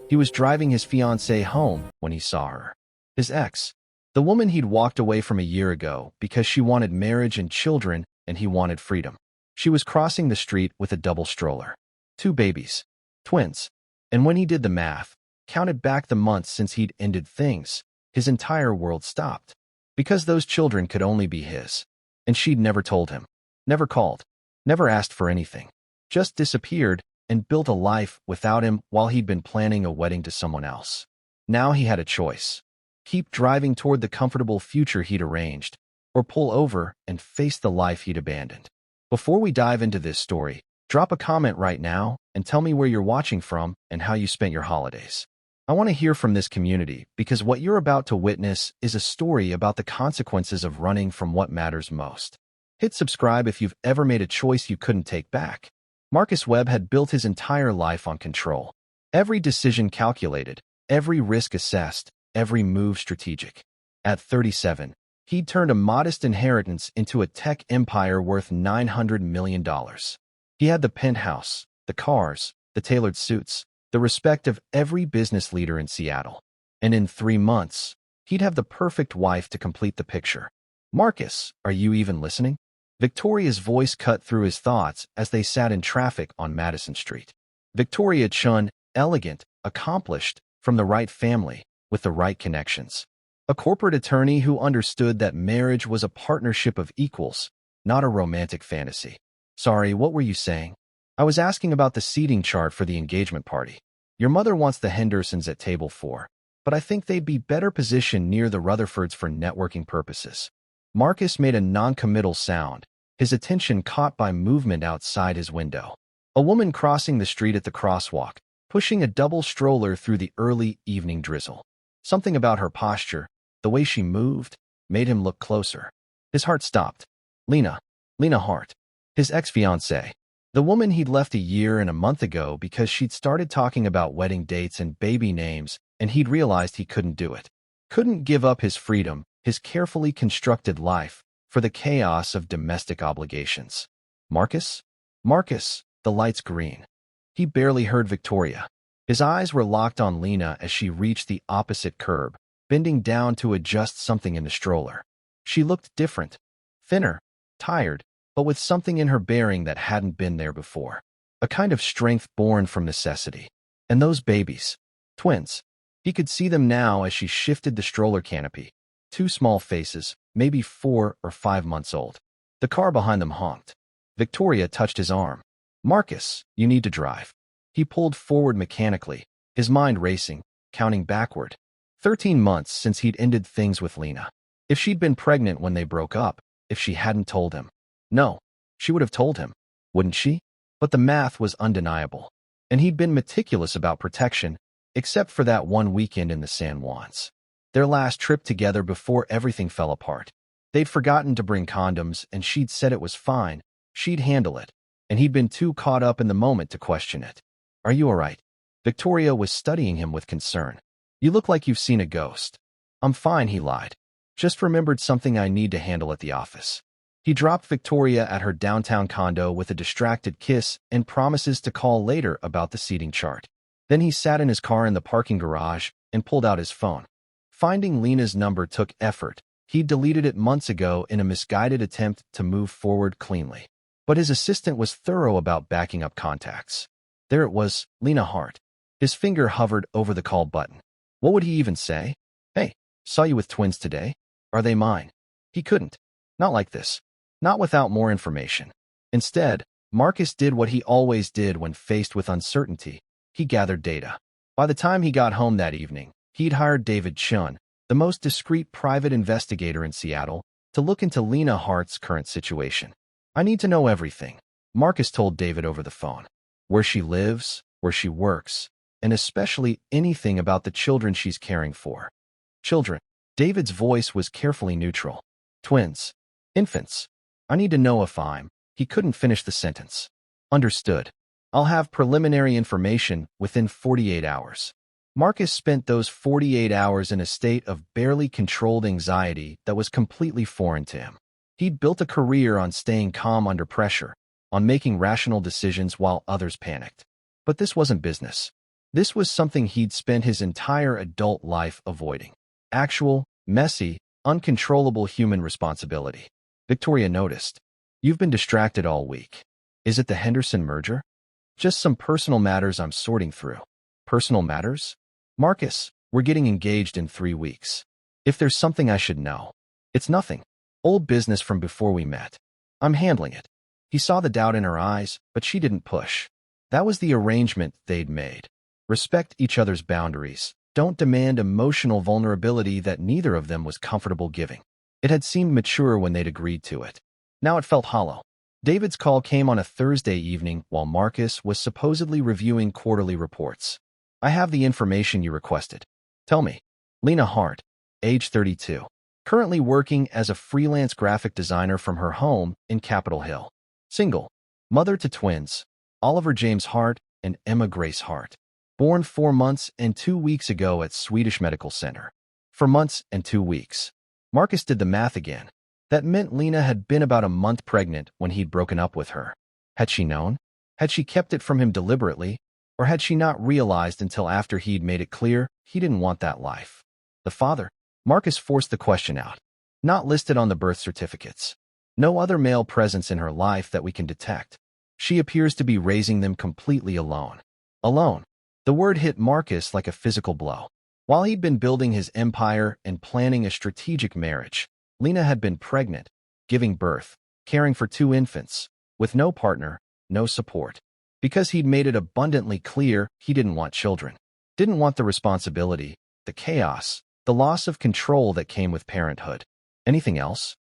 He was driving his fiancée home when he saw her. His ex, the woman he'd walked away from a year ago because she wanted marriage and children and he wanted freedom. She was crossing the street with a double stroller. 2 babies. Twins. And when he did the math, counted back the months since he'd ended things, his entire world stopped. Because those children could only be his. And she'd never told him. Never called. Never asked for anything. Just disappeared and built a life without him while he'd been planning a wedding to someone else. Now he had a choice. Keep driving toward the comfortable future he'd arranged, or pull over and face the life he'd abandoned. Before we dive into this story, drop a comment right now and tell me where you're watching from and how you spent your holidays. I want to hear from this community because what you're about to witness is a story about the consequences of running from what matters most. Hit subscribe if you've ever made a choice you couldn't take back. Marcus Webb had built his entire life on control. Every decision calculated, every risk assessed, every move strategic. At 37, he'd turned a modest inheritance into a tech empire worth $900 million. He had the penthouse, the cars, the tailored suits, the respect of every business leader in Seattle. And in 3 months, he'd have the perfect wife to complete the picture. Marcus, are you even listening? Victoria's voice cut through his thoughts as they sat in traffic on Madison Street. Victoria Chun, elegant, accomplished, from the right family, with the right connections. A corporate attorney who understood that marriage was a partnership of equals, not a romantic fantasy. Sorry, what were you saying? I was asking about the seating chart for the engagement party. Your mother wants the Hendersons at table 4, but I think they'd be better positioned near the Rutherfords for networking purposes. Marcus made a non-committal sound, his attention caught by movement outside his window. A woman crossing the street at the crosswalk, pushing a double stroller through the early evening drizzle. Something about her posture, the way she moved, made him look closer. His heart stopped. Lena Hart, his ex-fiancée. The woman he'd left a year and a month ago because she'd started talking about wedding dates and baby names, and he'd realized he couldn't do it. Couldn't give up his freedom, his carefully constructed life, for the chaos of domestic obligations. Marcus, the light's green. He barely heard Victoria. His eyes were locked on Lena as she reached the opposite curb, bending down to adjust something in the stroller. She looked different, thinner, tired, but with something in her bearing that hadn't been there before. A kind of strength born from necessity. And those babies. Twins. He could see them now as she shifted the stroller canopy. 2 small faces, maybe 4 or 5 months old. The car behind them honked. Victoria touched his arm. Marcus, you need to drive. He pulled forward mechanically, his mind racing, counting backward. 13 months since he'd ended things with Lena. If she'd been pregnant when they broke up, if she hadn't told him. No, she would have told him, wouldn't she? But the math was undeniable. And he'd been meticulous about protection, except for that one weekend in the San Juans. Their last trip together before everything fell apart. They'd forgotten to bring condoms, and she'd said it was fine. She'd handle it. And he'd been too caught up in the moment to question it. Are you all right? Victoria was studying him with concern. You look like you've seen a ghost. I'm fine, he lied. Just remembered something I need to handle at the office. He dropped Victoria at her downtown condo with a distracted kiss and promises to call later about the seating chart. Then he sat in his car in the parking garage and pulled out his phone. Finding Lena's number took effort. He'd deleted it months ago in a misguided attempt to move forward cleanly. But his assistant was thorough about backing up contacts. There it was, Lena Hart. His finger hovered over the call button. What would he even say? Hey, saw you with twins today. Are they mine? He couldn't. Not like this. Not without more information. Instead, Marcus did what he always did when faced with uncertainty. He gathered data. By the time he got home that evening, he'd hired David Chun, the most discreet private investigator in Seattle, to look into Lena Hart's current situation. I need to know everything, Marcus told David over the phone. Where she lives, where she works, and especially anything about the children she's caring for. Children. David's voice was carefully neutral. Twins. Infants. I need to know if I'm. He couldn't finish the sentence. Understood. I'll have preliminary information within 48 hours. Marcus spent those 48 hours in a state of barely controlled anxiety that was completely foreign to him. He'd built a career on staying calm under pressure, on making rational decisions while others panicked. But this wasn't business. This was something he'd spent his entire adult life avoiding. Actual, messy, uncontrollable human responsibility. Victoria noticed. You've been distracted all week. Is it the Henderson merger? Just some personal matters I'm sorting through. Personal matters? Marcus, we're getting engaged in 3 weeks. If there's something I should know. It's nothing. Old business from before we met. I'm handling it. He saw the doubt in her eyes, but she didn't push. That was the arrangement they'd made. Respect each other's boundaries. Don't demand emotional vulnerability that neither of them was comfortable giving. It had seemed mature when they'd agreed to it. Now it felt hollow. David's call came on a Thursday evening while Marcus was supposedly reviewing quarterly reports. I have the information you requested. Tell me. Lena Hart, age 32. Currently working as a freelance graphic designer from her home in Capitol Hill. Single. Mother to twins, Oliver James Hart and Emma Grace Hart. Born 4 months and 2 weeks ago at Swedish Medical Center. 4 months and 2 weeks. Marcus did the math again. That meant Lena had been about a month pregnant when he'd broken up with her. Had she known? Had she kept it from him deliberately? Or had she not realized until after he'd made it clear he didn't want that life? The father? Marcus forced the question out. Not listed on the birth certificates. No other male presence in her life that we can detect. She appears to be raising them completely alone. Alone. The word hit Marcus like a physical blow. While he'd been building his empire and planning a strategic marriage, Lena had been pregnant, giving birth, caring for 2 infants, with no partner, no support. Because he'd made it abundantly clear he didn't want children. Didn't want the responsibility, the chaos, the loss of control that came with parenthood. Anything else?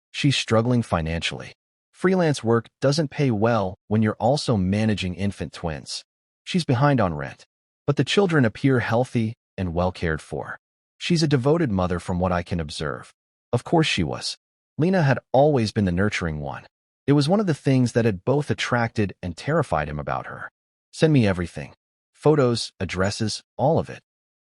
She's struggling financially. Freelance work doesn't pay well when you're also managing infant twins. She's behind on rent. But the children appear healthy and well cared for. She's a devoted mother from what I can observe. Of course she was. Lena had always been the nurturing one. It was one of the things that had both attracted and terrified him about her. Send me everything. Photos, addresses, all of it.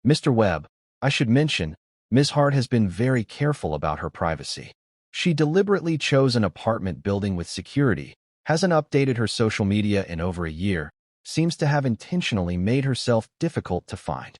Mr. Webb, I should mention, Ms. Hart has been very careful about her privacy. She deliberately chose an apartment building with security, hasn't updated her social media in over a year, seems to have intentionally made herself difficult to find.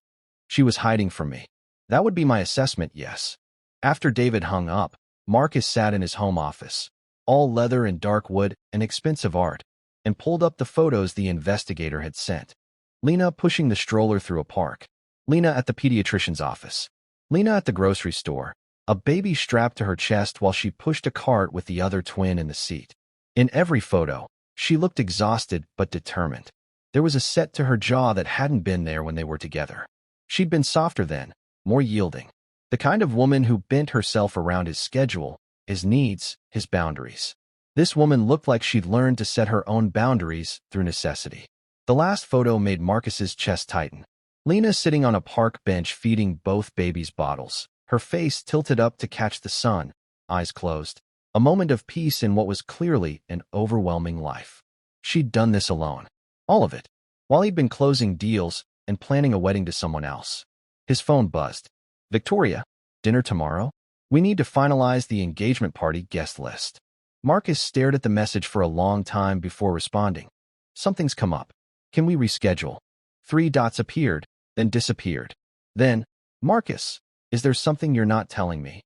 She was hiding from me. That would be my assessment, yes. After David hung up, Marcus sat in his home office, all leather and dark wood and expensive art, and pulled up the photos the investigator had sent. Lena pushing the stroller through a park. Lena at the pediatrician's office. Lena at the grocery store, a baby strapped to her chest while she pushed a cart with the other twin in the seat. In every photo, she looked exhausted but determined. There was a set to her jaw that hadn't been there when they were together. She'd been softer then, more yielding. The kind of woman who bent herself around his schedule, his needs, his boundaries. This woman looked like she'd learned to set her own boundaries through necessity. The last photo made Marcus's chest tighten. Lena sitting on a park bench feeding both babies bottles, her face tilted up to catch the sun, eyes closed. A moment of peace in what was clearly an overwhelming life. She'd done this alone. All of it. While he'd been closing deals and planning a wedding to someone else. His phone buzzed. Victoria, dinner tomorrow? We need to finalize the engagement party guest list. Marcus stared at the message for a long time before responding. Something's come up. Can we reschedule? 3 dots appeared, then disappeared. Then, Marcus, is there something you're not telling me?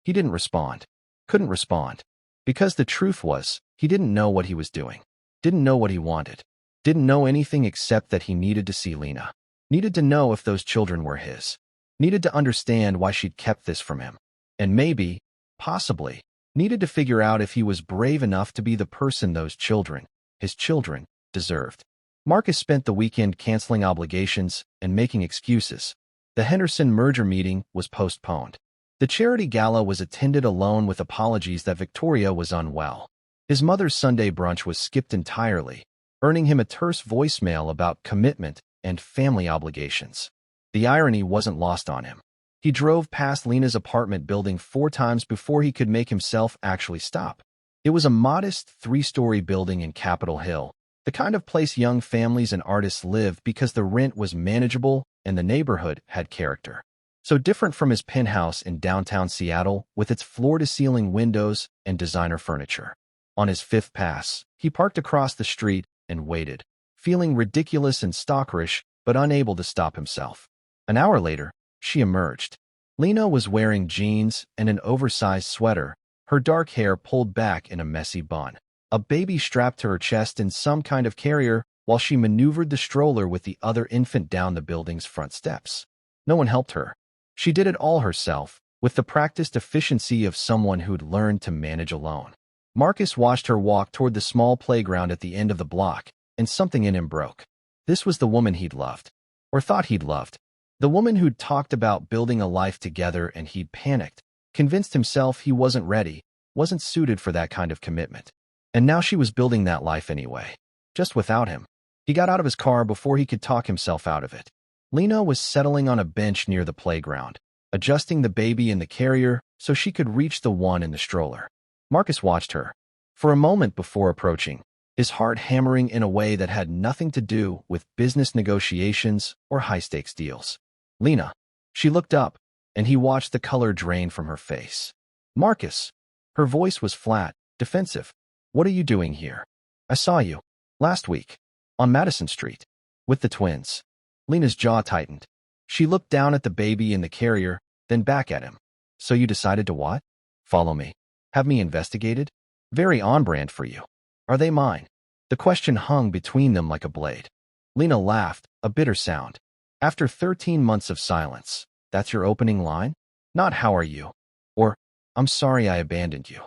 He didn't respond. Couldn't respond. Because the truth was, he didn't know what he was doing. Didn't know what he wanted. Didn't know anything except that he needed to see Lena. Needed to know if those children were his. Needed to understand why she'd kept this from him. And maybe, possibly, needed to figure out if he was brave enough to be the person those children, his children, deserved. Marcus spent the weekend canceling obligations and making excuses. The Henderson merger meeting was postponed. The charity gala was attended alone with apologies that Victoria was unwell. His mother's Sunday brunch was skipped entirely, earning him a terse voicemail about commitment and family obligations. The irony wasn't lost on him. He drove past Lena's apartment building 4 times before he could make himself actually stop. It was a modest 3-story building in Capitol Hill, the kind of place young families and artists live because the rent was manageable and the neighborhood had character. So different from his penthouse in downtown Seattle with its floor-to-ceiling windows and designer furniture. On his 5th pass, he parked across the street and waited, feeling ridiculous and stalkerish but unable to stop himself. An hour later, she emerged. Lena was wearing jeans and an oversized sweater, her dark hair pulled back in a messy bun. A baby strapped to her chest in some kind of carrier while she maneuvered the stroller with the other infant down the building's front steps. No one helped her. She did it all herself, with the practiced efficiency of someone who'd learned to manage alone. Marcus watched her walk toward the small playground at the end of the block, and something in him broke. This was the woman he'd loved, or thought he'd loved. The woman who'd talked about building a life together, and he'd panicked, convinced himself he wasn't ready, wasn't suited for that kind of commitment. And now she was building that life anyway, just without him. He got out of his car before he could talk himself out of it. Lena was settling on a bench near the playground, adjusting the baby in the carrier so she could reach the one in the stroller. Marcus watched her for a moment before approaching, his heart hammering in a way that had nothing to do with business negotiations or high-stakes deals. Lena. She looked up, and he watched the color drain from her face. Marcus. Her voice was flat, defensive. What are you doing here? I saw you. Last week. On Madison Street. With the twins. Lena's jaw tightened. She looked down at the baby in the carrier, then back at him. So you decided to what? Follow me. Have me investigated? Very on-brand for you. Are they mine? The question hung between them like a blade. Lena laughed, a bitter sound. After 13 months of silence, that's your opening line? Not how are you? Or, I'm sorry I abandoned you.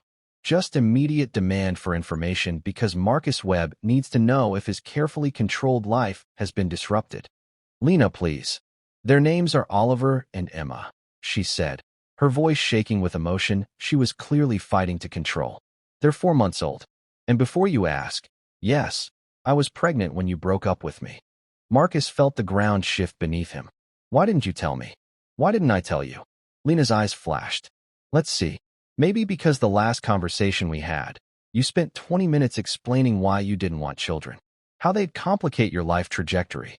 Just immediate demand for information because Marcus Webb needs to know if his carefully controlled life has been disrupted. Lena, please. Their names are Oliver and Emma, she said, her voice shaking with emotion she was clearly fighting to control. They're 4 months old. And before you ask, yes, I was pregnant when you broke up with me. Marcus felt the ground shift beneath him. Why didn't you tell me? Why didn't I tell you? Lena's eyes flashed. Let's see. Maybe because the last conversation we had, you spent 20 minutes explaining why you didn't want children, how they'd complicate your life trajectory,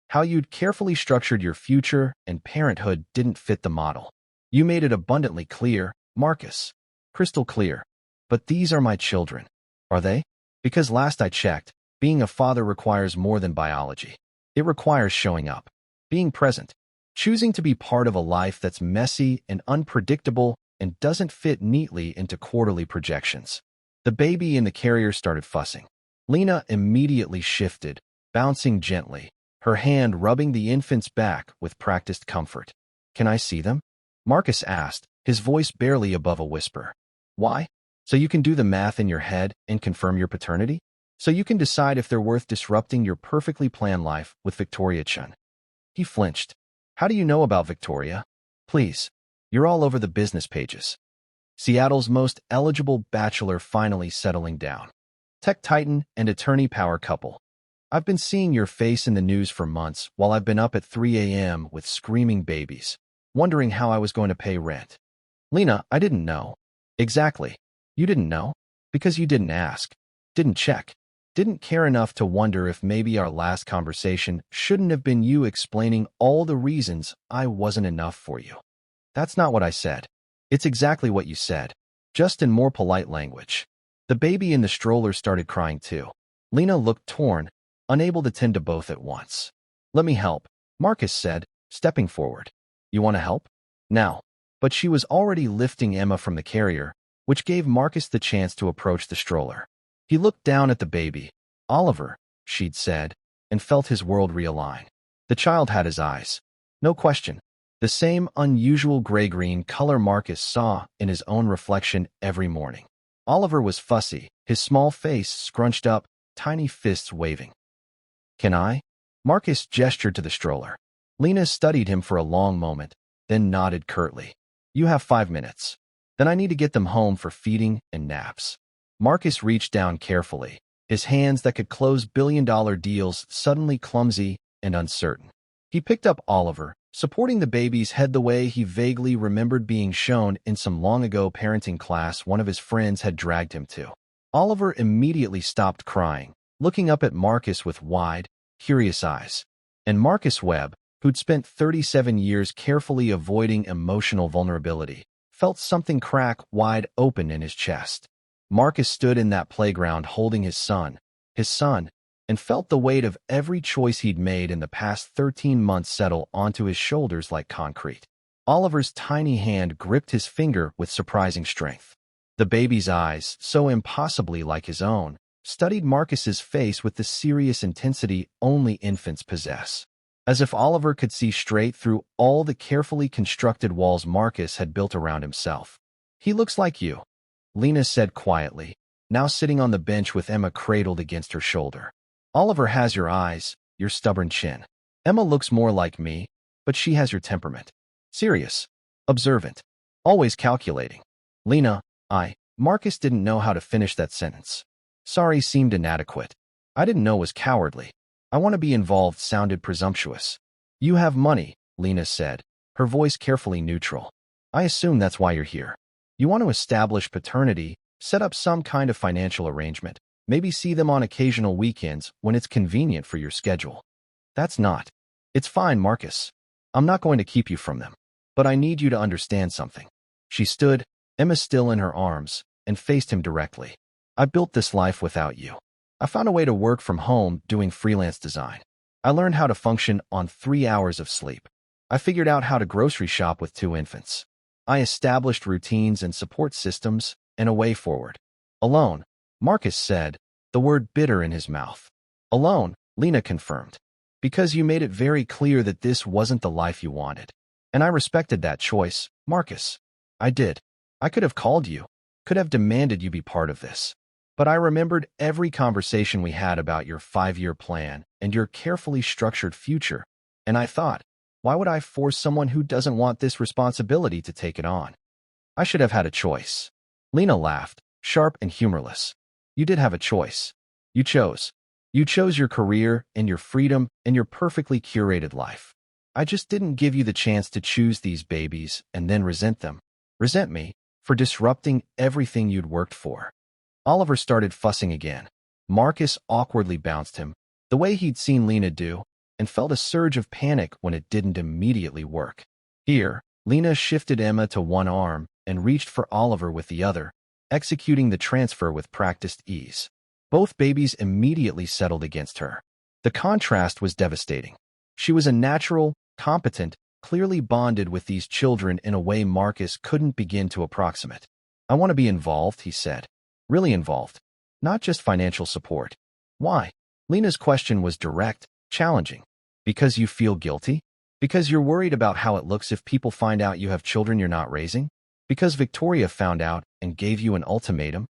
how you'd carefully structured your future and parenthood didn't fit the model. You made it abundantly clear, Marcus. Crystal clear. But these are my children. Are they? Because last I checked, being a father requires more than biology. It requires showing up, being present, choosing to be part of a life that's messy and unpredictable and doesn't fit neatly into quarterly projections. The baby in the carrier started fussing. Lena immediately shifted, bouncing gently, her hand rubbing the infant's back with practiced comfort. Can I see them? Marcus asked, his voice barely above a whisper. Why? So you can do the math in your head and confirm your paternity? So you can decide if they're worth disrupting your perfectly planned life with Victoria Chun. He flinched. How do you know about Victoria? Please. You're all over the business pages. Seattle's most eligible bachelor finally settling down. Tech titan and attorney power couple. I've been seeing your face in the news for months while I've been up at 3 a.m. with screaming babies, wondering how I was going to pay rent. Lena, I didn't know. Exactly. You didn't know? Because you didn't ask. Didn't check. Didn't care enough to wonder if maybe our last conversation shouldn't have been you explaining all the reasons I wasn't enough for you. That's not what I said. It's exactly what you said, just in more polite language. The baby in the stroller started crying too. Lena looked torn, unable to tend to both at once. Let me help, Marcus said, stepping forward. You want to help? Now. But she was already lifting Emma from the carrier, which gave Marcus the chance to approach the stroller. He looked down at the baby. Oliver, she'd said, and felt his world realign. The child had his eyes. No question. The same unusual gray-green color Marcus saw in his own reflection every morning. Oliver was fussy, his small face scrunched up, tiny fists waving. Can I? Marcus gestured to the stroller. Lena studied him for a long moment, then nodded curtly. You have 5 minutes. Then I need to get them home for feeding and naps. Marcus reached down carefully, his hands that could close billion-dollar deals suddenly clumsy and uncertain. He picked up Oliver, supporting the baby's head the way he vaguely remembered being shown in some long-ago parenting class one of his friends had dragged him to. Oliver immediately stopped crying, looking up at Marcus with wide, curious eyes. And Marcus Webb, who'd spent 37 years carefully avoiding emotional vulnerability, felt something crack wide open in his chest. Marcus stood in that playground holding his son, and felt the weight of every choice he'd made in the past 13 months settle onto his shoulders like concrete. Oliver's tiny hand gripped his finger with surprising strength. The baby's eyes, so impossibly like his own, studied Marcus's face with the serious intensity only infants possess. As if Oliver could see straight through all the carefully constructed walls Marcus had built around himself. "He looks like you," Lena said quietly, now sitting on the bench with Emma cradled against her shoulder. "Oliver has your eyes, your stubborn chin. Emma looks more like me, but she has your temperament. Serious, observant, always calculating." Lena, Marcus didn't know how to finish that sentence. Sorry seemed inadequate. I didn't know was cowardly. I want to be involved sounded presumptuous. "You have money," Lena said, her voice carefully neutral. "I assume that's why you're here. You want to establish paternity, set up some kind of financial arrangement, maybe see them on occasional weekends when it's convenient for your schedule." "That's not." "It's fine, Marcus. I'm not going to keep you from them. But I need you to understand something." She stood, Emma still in her arms, and faced him directly. "I built this life without you. I found a way to work from home doing freelance design. I learned how to function on 3 hours of sleep. I figured out how to grocery shop with 2 infants. I established routines and support systems and a way forward. Alone," Marcus said, the word bitter in his mouth. "Alone," Lena confirmed. "Because you made it very clear that this wasn't the life you wanted. And I respected that choice, Marcus. I did. I could have called you, could have demanded you be part of this. But I remembered every conversation we had about your 5-year plan and your carefully structured future, and I thought, why would I force someone who doesn't want this responsibility to take it on? I should have had a choice." Lena laughed, sharp and humorless. "You did have a choice. You chose. You chose your career and your freedom and your perfectly curated life. I just didn't give you the chance to choose these babies and then resent them. Resent me for disrupting everything you'd worked for." Oliver started fussing again. Marcus awkwardly bounced him, the way he'd seen Lena do, and felt a surge of panic when it didn't immediately work. Here, Lena shifted Emma to one arm and reached for Oliver with the other, executing the transfer with practiced ease. Both babies immediately settled against her. The contrast was devastating. She was a natural, competent, clearly bonded with these children in a way Marcus couldn't begin to approximate. "I want to be involved," he said. "Really involved. Not just financial support." "Why?" Lena's question was direct, challenging. "Because you feel guilty? Because you're worried about how it looks if people find out you have children you're not raising? Because Victoria found out and gave you an ultimatum?"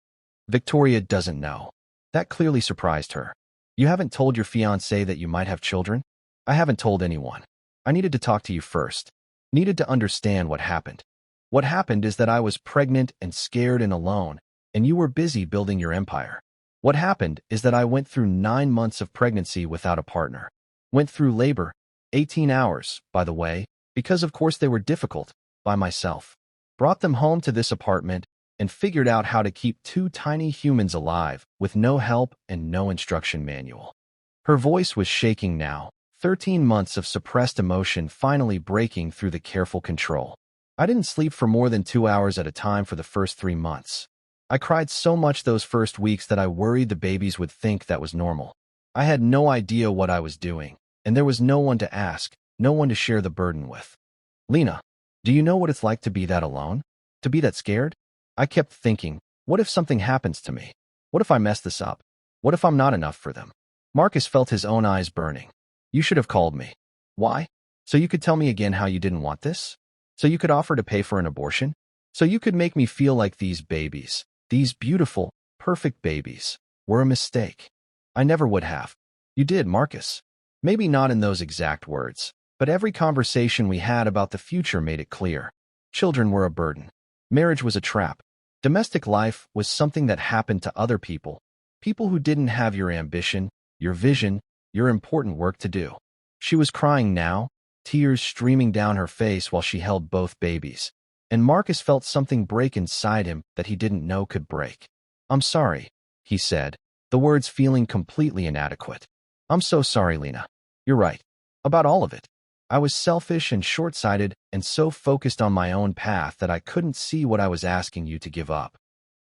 "Victoria doesn't know." That clearly surprised her. "You haven't told your fiancé that you might have children?" "I haven't told anyone. I needed to talk to you first. Needed to understand what happened. What happened is that I was pregnant and scared and alone, and you were busy building your empire. What happened is that I went through 9 months of pregnancy without a partner. Went through labor, 18 hours, by the way, because of course they were difficult, by myself. Brought them home to this apartment and figured out how to keep 2 tiny humans alive with no help and no instruction manual." Her voice was shaking now, 13 months of suppressed emotion finally breaking through the careful control. "I didn't sleep for more than 2 hours at a time for the first 3 months. I cried so much those first weeks that I worried the babies would think that was normal. I had no idea what I was doing, and there was no one to ask, no one to share the burden with." "Lena, do you know what it's like to be that alone? To be that scared? I kept thinking, what if something happens to me? What if I mess this up? What if I'm not enough for them?" Marcus felt his own eyes burning. "You should have called me." "Why? So you could tell me again how you didn't want this? So you could offer to pay for an abortion? So you could make me feel like these babies, these beautiful, perfect babies, were a mistake?" "I never would have." "You did, Marcus. Maybe not in those exact words, but every conversation we had about the future made it clear. Children were a burden. Marriage was a trap. Domestic life was something that happened to other people, people who didn't have your ambition, your vision, your important work to do." She was crying now, tears streaming down her face while she held both babies, and Marcus felt something break inside him that he didn't know could break. "I'm sorry," he said, the words feeling completely inadequate. "I'm so sorry, Lena. You're right. About all of it. I was selfish and short-sighted and so focused on my own path that I couldn't see what I was asking you to give up."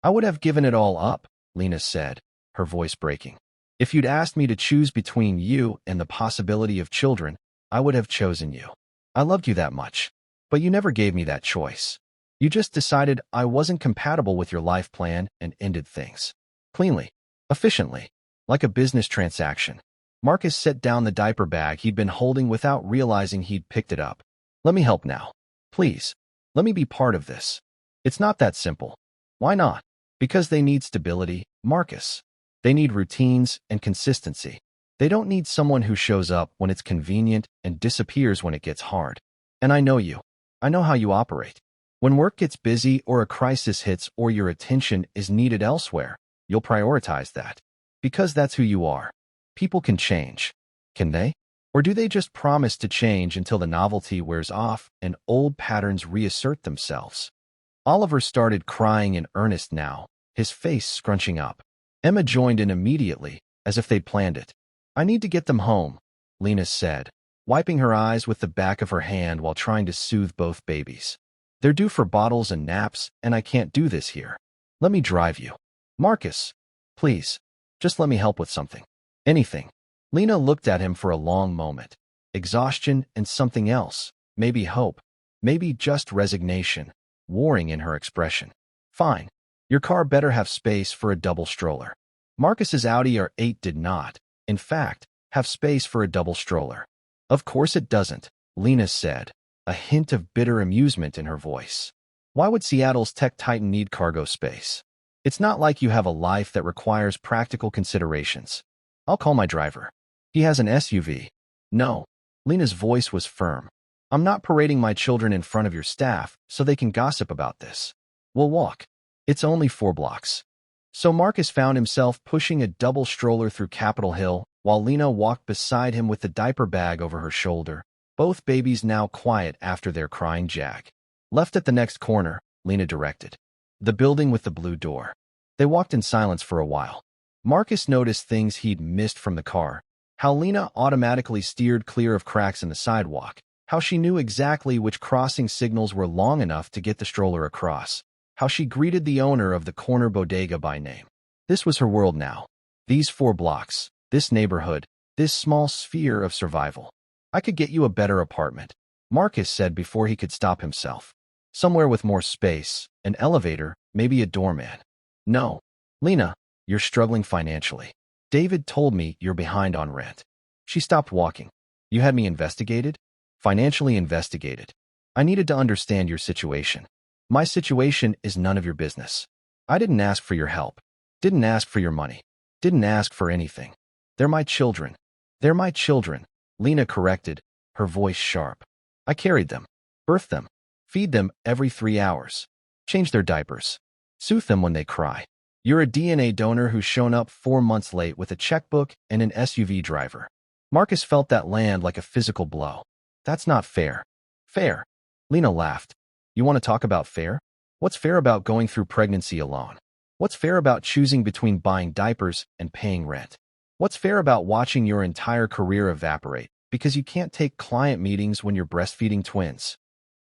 "I would have given it all up," Lena said, her voice breaking. If you'd asked me to choose between you and the possibility of children, I would have chosen you. I loved you that much. But you never gave me that choice. You just decided I wasn't compatible with your life plan and ended things. Cleanly. Efficiently. Like a business transaction. Marcus set down the diaper bag he'd been holding without realizing he'd picked it up. Let me help now. Please. Let me be part of this. It's not that simple. Why not? Because they need stability, Marcus. They need routines and consistency. They don't need someone who shows up when it's convenient and disappears when it gets hard. And I know you. I know how you operate. When work gets busy or a crisis hits or your attention is needed elsewhere, you'll prioritize that. Because that's who you are. People can change. Can they? Or do they just promise to change until the novelty wears off and old patterns reassert themselves? Oliver started crying in earnest now, his face scrunching up. Emma joined in immediately, as if they'd planned it. I need to get them home, Lena said, wiping her eyes with the back of her hand while trying to soothe both babies. They're due for bottles and naps, and I can't do this here. Let me drive you. Marcus, please, just let me help with something. Anything. Lena looked at him for a long moment. Exhaustion and something else, maybe hope, maybe just resignation, warring in her expression. Fine. Your car better have space for a double stroller. Marcus's Audi R8 did not, in fact, have space for a double stroller. Of course it doesn't, Lena said, a hint of bitter amusement in her voice. Why would Seattle's tech titan need cargo space? It's not like you have a life that requires practical considerations. I'll call my driver. He has an SUV. No. Lena's voice was firm. I'm not parading my children in front of your staff so they can gossip about this. We'll walk. It's only 4 blocks. So Marcus found himself pushing a double stroller through Capitol Hill while Lena walked beside him with the diaper bag over her shoulder, both babies now quiet after their crying jag. Left at the next corner, Lena directed. The building with the blue door. They walked in silence for a while. Marcus noticed things he'd missed from the car, how Lena automatically steered clear of cracks in the sidewalk, how she knew exactly which crossing signals were long enough to get the stroller across, how she greeted the owner of the corner bodega by name. This was her world now. These 4 blocks, this neighborhood, this small sphere of survival. I could get you a better apartment, Marcus said before he could stop himself. Somewhere with more space, an elevator, maybe a doorman. No. Lena, you're struggling financially. David told me you're behind on rent. She stopped walking. You had me investigated? Financially investigated. I needed to understand your situation. My situation is none of your business. I didn't ask for your help. Didn't ask for your money. Didn't ask for anything. They're my children. They're my children, Lena corrected, her voice sharp. I carried them, birthed them, feed them every 3 hours, change their diapers, soothe them when they cry. You're a DNA donor who's shown up 4 months late with a checkbook and an SUV driver. Marcus felt that land like a physical blow. That's not fair. Fair. Lena laughed. You want to talk about fair? What's fair about going through pregnancy alone? What's fair about choosing between buying diapers and paying rent? What's fair about watching your entire career evaporate because you can't take client meetings when you're breastfeeding twins?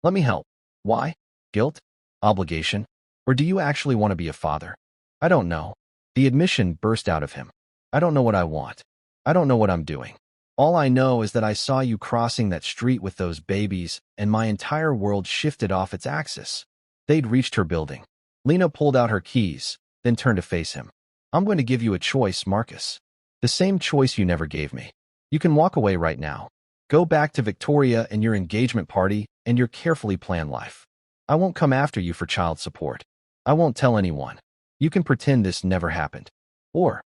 Let me help. Why? Guilt? Obligation? Or do you actually want to be a father? I don't know. The admission burst out of him. I don't know what I want. I don't know what I'm doing. All I know is that I saw you crossing that street with those babies, and my entire world shifted off its axis. They'd reached her building. Lena pulled out her keys, then turned to face him. I'm going to give you a choice, Marcus. The same choice you never gave me. You can walk away right now. Go back to Victoria and your engagement party and your carefully planned life. I won't come after you for child support. I won't tell anyone. You can pretend this never happened. Or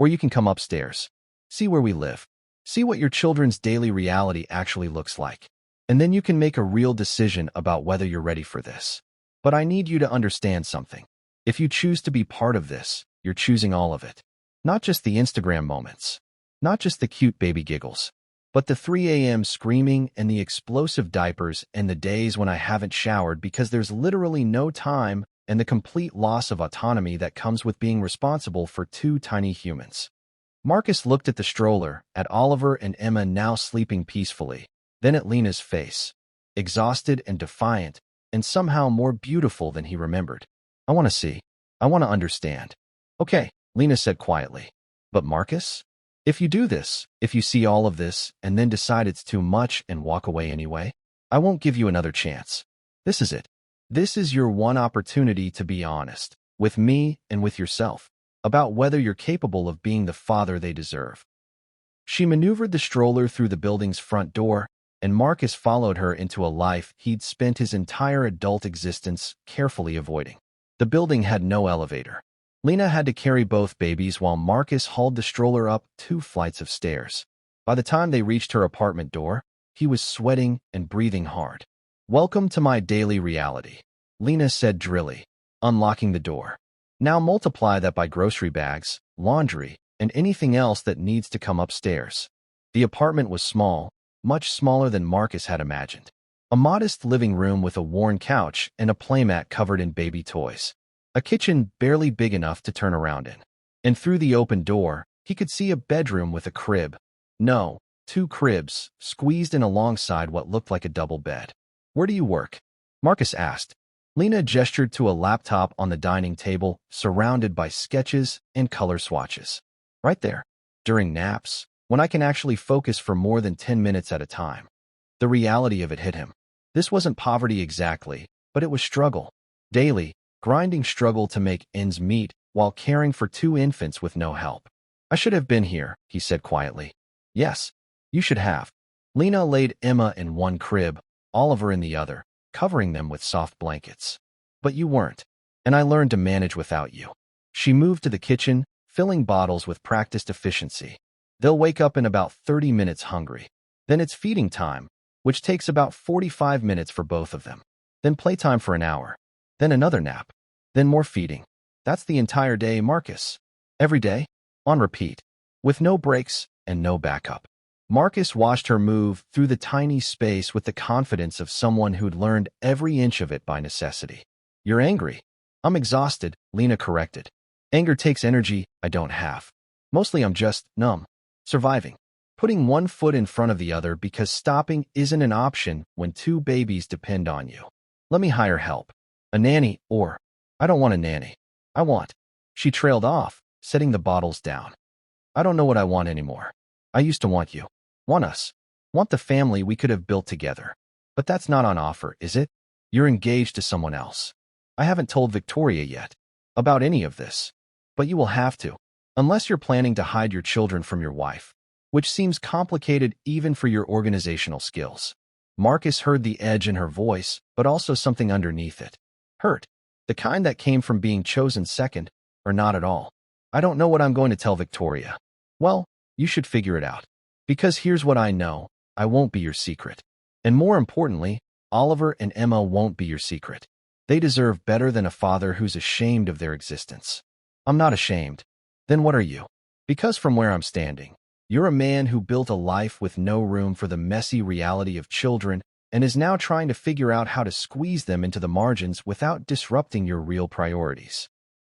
you can come upstairs. See where we live. See what your children's daily reality actually looks like. And then you can make a real decision about whether you're ready for this. But I need you to understand something. If you choose to be part of this, you're choosing all of it. Not just the Instagram moments. Not just the cute baby giggles. But the 3 a.m. screaming and the explosive diapers and the days when I haven't showered because there's literally no time and the complete loss of autonomy that comes with being responsible for 2 tiny humans. Marcus looked at the stroller, at Oliver and Emma now sleeping peacefully, then at Lena's face, exhausted and defiant, and somehow more beautiful than he remembered. I want to see. I want to understand. Okay, Lena said quietly. But Marcus? If you do this, if you see all of this and then decide it's too much and walk away anyway, I won't give you another chance. This is it. This is your one opportunity to be honest, with me and with yourself, about whether you're capable of being the father they deserve. She maneuvered the stroller through the building's front door, and Marcus followed her into a life he'd spent his entire adult existence carefully avoiding. The building had no elevator. Lena had to carry both babies while Marcus hauled the stroller up 2 flights of stairs. By the time they reached her apartment door, he was sweating and breathing hard. "Welcome to my daily reality," Lena said drily, unlocking the door. "Now multiply that by grocery bags, laundry, and anything else that needs to come upstairs." The apartment was small, much smaller than Marcus had imagined. A modest living room with a worn couch and a playmat covered in baby toys. A kitchen barely big enough to turn around in. And through the open door, he could see a bedroom with a crib. No, 2 cribs, squeezed in alongside what looked like a double bed. "Where do you work?" Marcus asked. Lena gestured to a laptop on the dining table, surrounded by sketches and color swatches. "Right there. During naps, when I can actually focus for more than 10 minutes at a time." The reality of it hit him. This wasn't poverty exactly, but it was struggle. Daily, grinding struggle to make ends meet while caring for 2 infants with no help. "I should have been here," he said quietly. "Yes, you should have." Lena laid Emma in one crib, Oliver in the other, covering them with soft blankets. "But you weren't, and I learned to manage without you." She moved to the kitchen, filling bottles with practiced efficiency. "They'll wake up in about 30 minutes hungry. Then it's feeding time, which takes about 45 minutes for both of them. Then playtime for an hour. Then another nap. Then more feeding. That's the entire day, Marcus. Every day, on repeat, with no breaks and no backup." Marcus watched her move through the tiny space with the confidence of someone who'd learned every inch of it by necessity. "You're angry." "I'm exhausted," Lena corrected. "Anger takes energy I don't have. Mostly I'm just numb. Surviving. Putting one foot in front of the other because stopping isn't an option when 2 babies depend on you. Let me hire help. A nanny or... I don't want a nanny. I want..." She trailed off, setting the bottles down. "I don't know what I want anymore. I used to want you. Want us. Want the family we could have built together. But that's not on offer, is it? You're engaged to someone else. I haven't told Victoria yet about any of this. But you will have to. Unless you're planning to hide your children from your wife. Which seems complicated even for your organizational skills." Marcus heard the edge in her voice, but also something underneath it. Hurt. The kind that came from being chosen second, or not at all. "I don't know what I'm going to tell Victoria." "Well, you should figure it out. Because here's what I know, I won't be your secret. And more importantly, Oliver and Emma won't be your secret. They deserve better than a father who's ashamed of their existence." "I'm not ashamed." "Then what are you?" "Because from where I'm standing, you're a man who built a life with no room for the messy reality of children and is now trying to figure out how to squeeze them into the margins without disrupting your real priorities."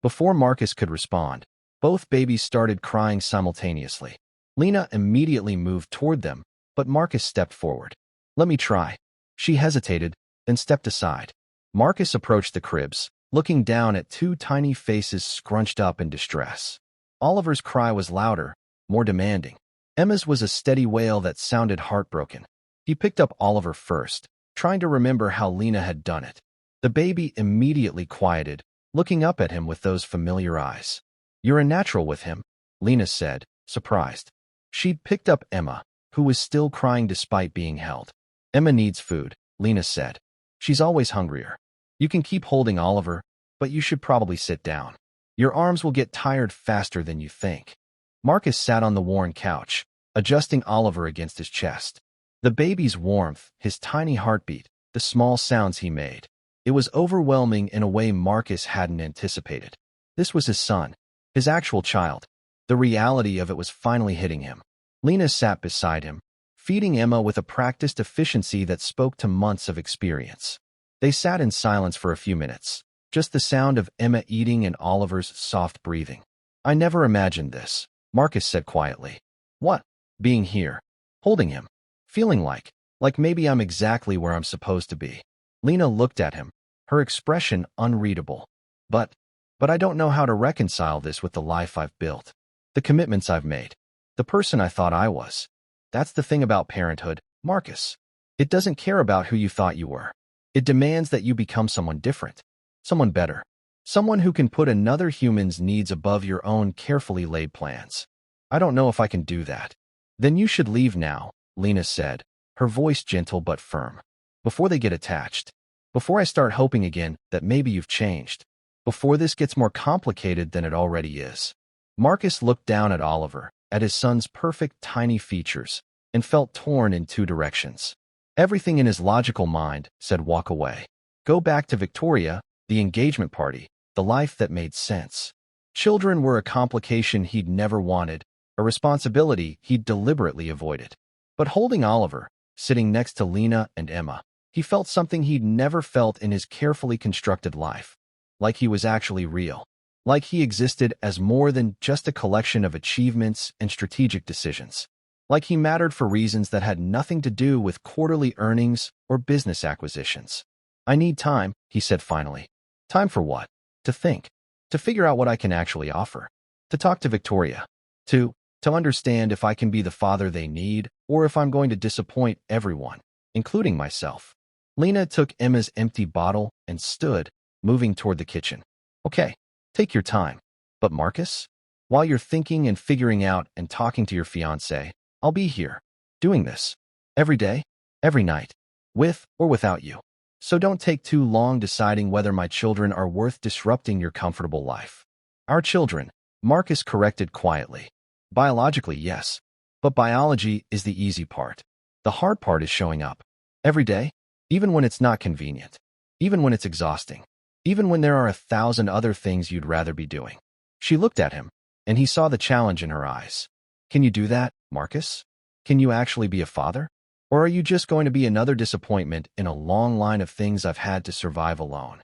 Before Marcus could respond, both babies started crying simultaneously. Lena immediately moved toward them, but Marcus stepped forward. "Let me try." She hesitated, then stepped aside. Marcus approached the cribs, looking down at 2 tiny faces scrunched up in distress. Oliver's cry was louder, more demanding. Emma's was a steady wail that sounded heartbroken. He picked up Oliver first, trying to remember how Lena had done it. The baby immediately quieted, looking up at him with those familiar eyes. "You're a natural with him," Lena said, surprised. She'd picked up Emma, who was still crying despite being held. "Emma needs food," Lena said. "She's always hungrier. You can keep holding Oliver, but you should probably sit down. Your arms will get tired faster than you think." Marcus sat on the worn couch, adjusting Oliver against his chest. The baby's warmth, his tiny heartbeat, the small sounds he made. It was overwhelming in a way Marcus hadn't anticipated. This was his son, his actual child. The reality of it was finally hitting him. Lena sat beside him, feeding Emma with a practiced efficiency that spoke to months of experience. They sat in silence for a few minutes, just the sound of Emma eating and Oliver's soft breathing. "I never imagined this," Marcus said quietly. "What?" "Being here, holding him, feeling like maybe I'm exactly where I'm supposed to be." Lena looked at him, her expression unreadable. But I don't know how to reconcile this with the life I've built." the commitments I've made, the person I thought I was. That's the thing about parenthood, Marcus. It doesn't care about who you thought you were. It demands that you become someone different, someone better, someone who can put another human's needs above your own carefully laid plans. I don't know if I can do that. Then you should leave now, Lena said, her voice gentle but firm. Before they get attached. Before I start hoping again that maybe you've changed. Before this gets more complicated than it already is. Marcus looked down at Oliver, at his son's perfect tiny features, and felt torn in two directions. Everything in his logical mind said walk away. Go back to Victoria, the engagement party, the life that made sense. Children were a complication he'd never wanted, a responsibility he'd deliberately avoided. But holding Oliver, sitting next to Lena and Emma, he felt something he'd never felt in his carefully constructed life. Like he was actually real. Like he existed as more than just a collection of achievements and strategic decisions. Like he mattered for reasons that had nothing to do with quarterly earnings or business acquisitions. I need time, he said finally. Time for what? To think. To figure out what I can actually offer. To talk to Victoria. To understand if I can be the father they need or if I'm going to disappoint everyone, including myself. Lena took Emma's empty bottle and stood, moving toward the kitchen. Okay, take your time. But Marcus, while you're thinking and figuring out and talking to your fiancé, I'll be here, doing this. Every day, every night, with or without you. So don't take too long deciding whether my children are worth disrupting your comfortable life. Our children, Marcus corrected quietly. Biologically, yes. But biology is the easy part. The hard part is showing up. Every day, even when it's not convenient. Even when it's exhausting. Even when there are 1,000 other things you'd rather be doing. She looked at him, and he saw the challenge in her eyes. Can you do that, Marcus? Can you actually be a father? Or are you just going to be another disappointment in a long line of things I've had to survive alone?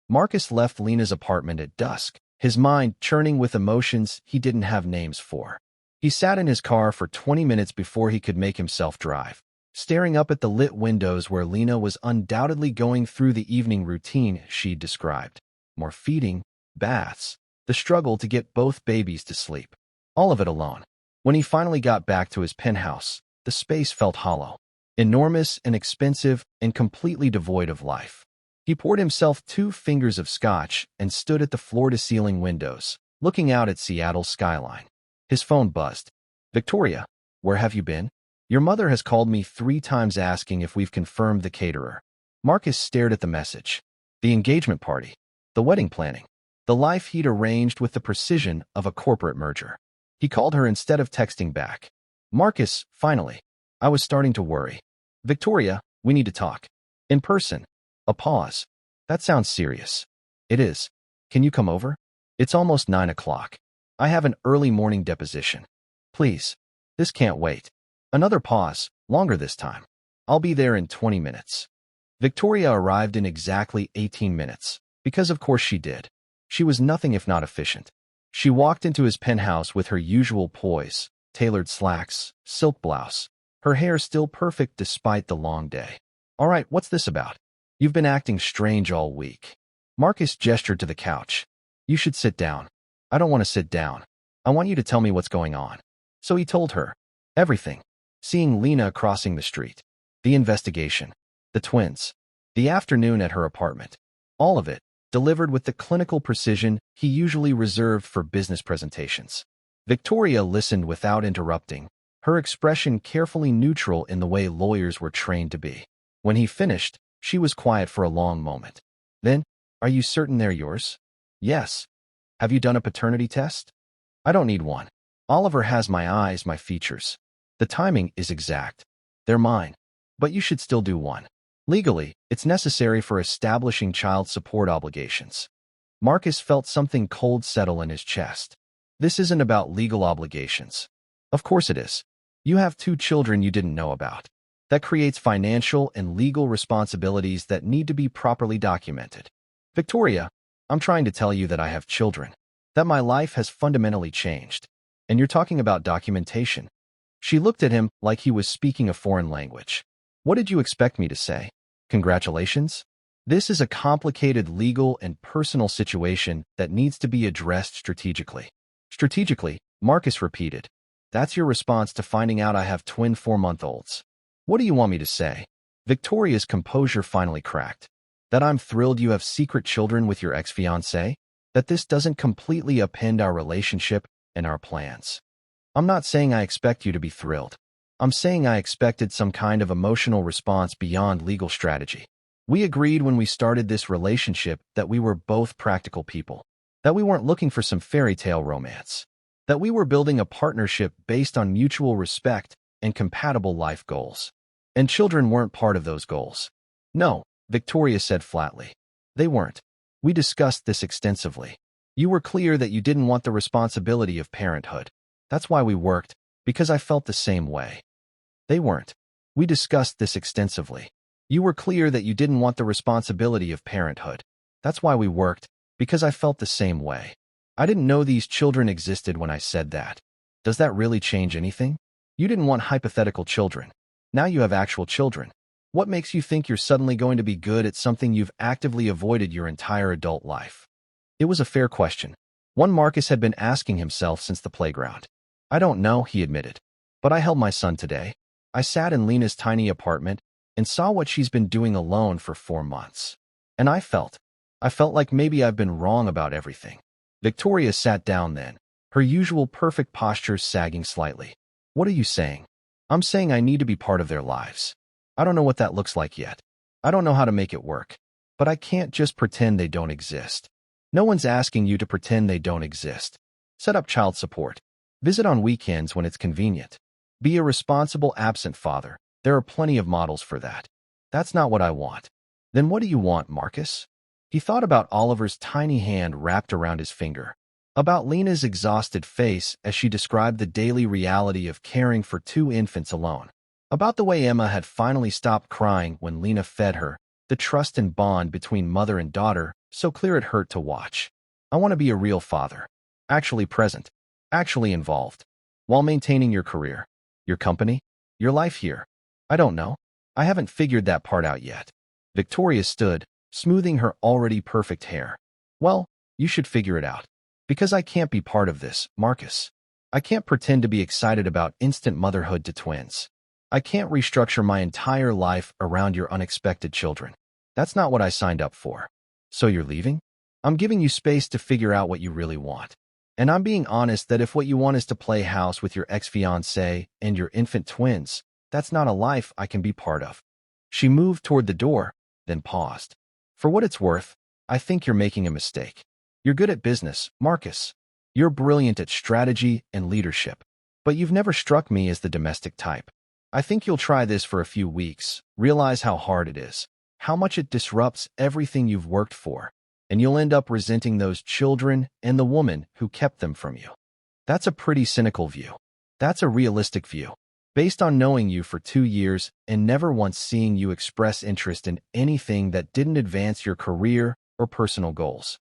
Marcus left Lena's apartment at dusk, his mind churning with emotions he didn't have names for. He sat in his car for 20 minutes before he could make himself drive, staring up at the lit windows where Lena was undoubtedly going through the evening routine she'd described. More feeding, baths, the struggle to get both babies to sleep. All of it alone. When he finally got back to his penthouse, the space felt hollow. Enormous and expensive and completely devoid of life. He poured himself 2 fingers of scotch and stood at the floor-to-ceiling windows, looking out at Seattle's skyline. His phone buzzed. Victoria, where have you been? Your mother has called me 3 times asking if we've confirmed the caterer. Marcus stared at the message. The engagement party. The wedding planning. The life he'd arranged with the precision of a corporate merger. He called her instead of texting back. Marcus, finally. I was starting to worry. Victoria, we need to talk. In person. A pause. That sounds serious. It is. Can you come over? It's almost 9 o'clock. I have an early morning deposition. Please. This can't wait. Another pause, longer this time. I'll be there in 20 minutes. Victoria arrived in exactly 18 minutes, because of course she did. She was nothing if not efficient. She walked into his penthouse with her usual poise, tailored slacks, silk blouse, her hair still perfect despite the long day. All right, what's this about? You've been acting strange all week. Marcus gestured to the couch. You should sit down. I don't want to sit down. I want you to tell me what's going on. So he told her. Everything. Seeing Lena crossing the street. The investigation. The twins. The afternoon at her apartment. All of it, delivered with the clinical precision he usually reserved for business presentations. Victoria listened without interrupting, her expression carefully neutral in the way lawyers were trained to be. When he finished, she was quiet for a long moment. Then, are you certain they're yours? Yes. Have you done a paternity test? I don't need one. Oliver has my eyes, my features. The timing is exact. They're mine. But you should still do one. Legally, it's necessary for establishing child support obligations. Marcus felt something cold settle in his chest. This isn't about legal obligations. Of course it is. You have 2 children you didn't know about. That creates financial and legal responsibilities that need to be properly documented. Victoria, I'm trying to tell you that I have children. That my life has fundamentally changed. And you're talking about documentation. She looked at him like he was speaking a foreign language. What did you expect me to say? Congratulations? This is a complicated legal and personal situation that needs to be addressed strategically. Strategically, Marcus repeated. That's your response to finding out I have twin 4-month-olds. What do you want me to say? Victoria's composure finally cracked. That I'm thrilled you have secret children with your ex-fiancé? That this doesn't completely upend our relationship and our plans? I'm not saying I expect you to be thrilled. I'm saying I expected some kind of emotional response beyond legal strategy. We agreed when we started this relationship that we were both practical people, that we weren't looking for some fairy tale romance, that we were building a partnership based on mutual respect and compatible life goals. And children weren't part of those goals. No, Victoria said flatly. They weren't. We discussed this extensively. You were clear that you didn't want the responsibility of parenthood. That's why we worked, because I felt the same way. They weren't. We discussed this extensively. You were clear that you didn't want the responsibility of parenthood. That's why we worked, because I felt the same way. I didn't know these children existed when I said that. Does that really change anything? You didn't want hypothetical children. Now you have actual children. What makes you think you're suddenly going to be good at something you've actively avoided your entire adult life? It was a fair question, one Marcus had been asking himself since the playground. I don't know, he admitted. But I held my son today. I sat in Lena's tiny apartment and saw what she's been doing alone for 4 months. And I felt like maybe I've been wrong about everything. Victoria sat down then, her usual perfect posture sagging slightly. What are you saying? I'm saying I need to be part of their lives. I don't know what that looks like yet. I don't know how to make it work. But I can't just pretend they don't exist. No one's asking you to pretend they don't exist. Set up child support. Visit on weekends when it's convenient. Be a responsible absent father. There are plenty of models for that. That's not what I want. Then what do you want, Marcus? He thought about Oliver's tiny hand wrapped around his finger, about Lena's exhausted face as she described the daily reality of caring for 2 infants alone, about the way Emma had finally stopped crying when Lena fed her, the trust and bond between mother and daughter, so clear it hurt to watch. I want to be a real father, actually present, actually involved, while maintaining your career, your company, your life here. I don't know. I haven't figured that part out yet. Victoria stood, smoothing her already perfect hair. Well, you should figure it out. Because I can't be part of this, Marcus. I can't pretend to be excited about instant motherhood to twins. I can't restructure my entire life around your unexpected children. That's not what I signed up for. So you're leaving? I'm giving you space to figure out what you really want. And I'm being honest that if what you want is to play house with your ex-fiancé and your infant twins, that's not a life I can be part of. She moved toward the door, then paused. For what it's worth, I think you're making a mistake. You're good at business, Marcus. You're brilliant at strategy and leadership. But you've never struck me as the domestic type. I think you'll try this for a few weeks, realize how hard it is, how much it disrupts everything you've worked for, and you'll end up resenting those children and the woman who kept them from you. That's a pretty cynical view. That's a realistic view. Based on knowing you for 2 years and never once seeing you express interest in anything that didn't advance your career or personal goals.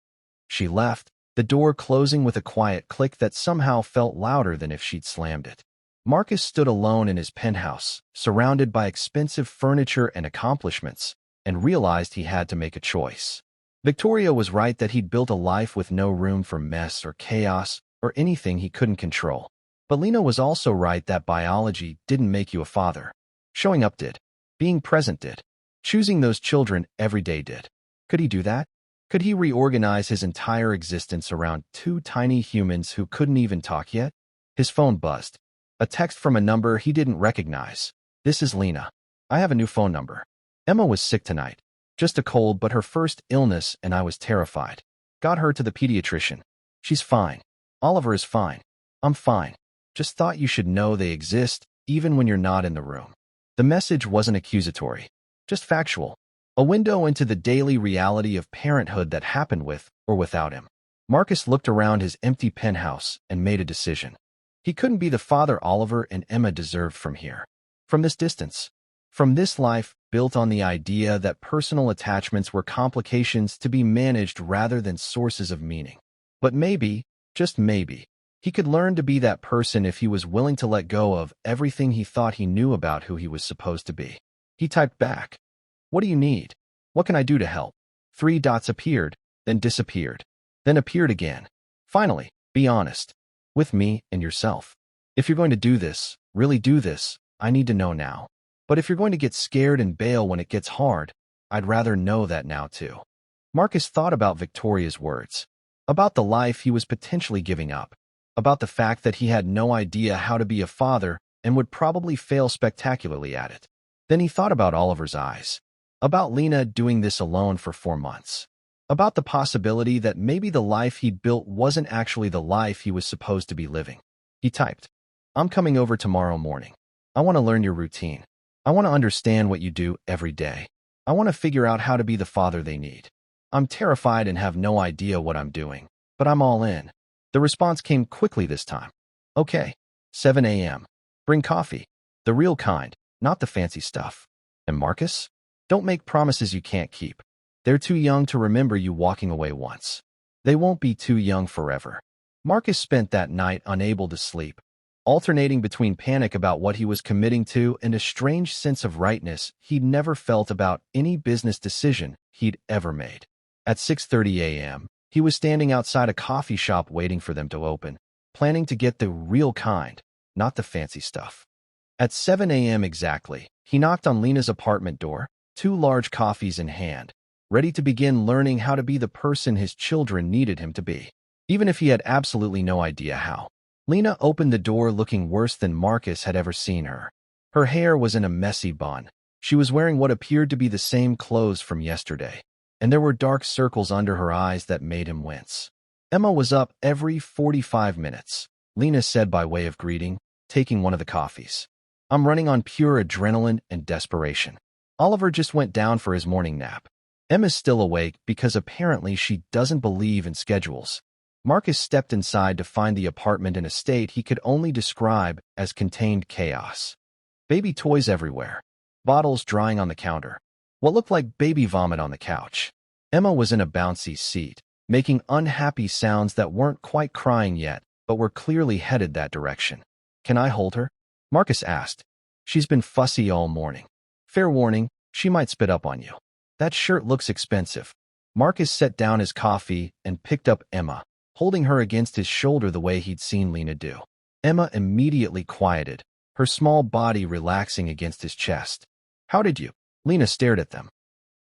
She left, the door closing with a quiet click that somehow felt louder than if she'd slammed it. Marcus stood alone in his penthouse, surrounded by expensive furniture and accomplishments, and realized he had to make a choice. Victoria was right that he'd built a life with no room for mess or chaos or anything he couldn't control. But Lena was also right that biology didn't make you a father. Showing up did. Being present did. Choosing those children every day did. Could he do that? Could he reorganize his entire existence around 2 tiny humans who couldn't even talk yet? His phone buzzed. A text from a number he didn't recognize. This is Lena. I have a new phone number. Emma was sick tonight. Just a cold, but her first illness, and I was terrified. Got her to the pediatrician. She's fine. Oliver is fine. I'm fine. Just thought you should know they exist, even when you're not in the room. The message wasn't accusatory, just factual. A window into the daily reality of parenthood that happened with or without him. Marcus looked around his empty penthouse and made a decision. He couldn't be the father Oliver and Emma deserved from here. From this distance. From this life built on the idea that personal attachments were complications to be managed rather than sources of meaning. But maybe, just maybe, he could learn to be that person if he was willing to let go of everything he thought he knew about who he was supposed to be. He typed back. What do you need? What can I do to help? 3 dots appeared, then disappeared, then appeared again. Finally, be honest. With me and yourself. If you're going to do this, really do this, I need to know now. But if you're going to get scared and bail when it gets hard, I'd rather know that now too. Marcus thought about Victoria's words, about the life he was potentially giving up, about the fact that he had no idea how to be a father and would probably fail spectacularly at it. Then he thought about Oliver's eyes, about Lena doing this alone for 4 months, about the possibility that maybe the life he'd built wasn't actually the life he was supposed to be living. He typed, I'm coming over tomorrow morning. I want to learn your routine. I want to understand what you do every day. I want to figure out how to be the father they need. I'm terrified and have no idea what I'm doing, but I'm all in. The response came quickly this time. Okay, 7 a.m. Bring coffee. The real kind, not the fancy stuff. And Marcus? Don't make promises you can't keep. They're too young to remember you walking away once. They won't be too young forever. Marcus spent that night unable to sleep, alternating between panic about what he was committing to and a strange sense of rightness he'd never felt about any business decision he'd ever made. At 6:30 a.m., he was standing outside a coffee shop waiting for them to open, planning to get the real kind, not the fancy stuff. At 7 a.m. exactly, he knocked on Lena's apartment door, 2 large coffees in hand, ready to begin learning how to be the person his children needed him to be, even if he had absolutely no idea how. Lena opened the door looking worse than Marcus had ever seen her. Her hair was in a messy bun. She was wearing what appeared to be the same clothes from yesterday, and there were dark circles under her eyes that made him wince. Emma was up every 45 minutes, Lena said by way of greeting, taking one of the coffees. I'm running on pure adrenaline and desperation. Oliver just went down for his morning nap. Emma's still awake because apparently she doesn't believe in schedules. Marcus stepped inside to find the apartment in a state he could only describe as contained chaos. Baby toys everywhere, bottles drying on the counter, what looked like baby vomit on the couch. Emma was in a bouncy seat, making unhappy sounds that weren't quite crying yet, but were clearly headed that direction. Can I hold her? Marcus asked. She's been fussy all morning. Fair warning, she might spit up on you. That shirt looks expensive. Marcus set down his coffee and picked up Emma, holding her against his shoulder the way he'd seen Lena do. Emma immediately quieted, her small body relaxing against his chest. How did you? Lena stared at them.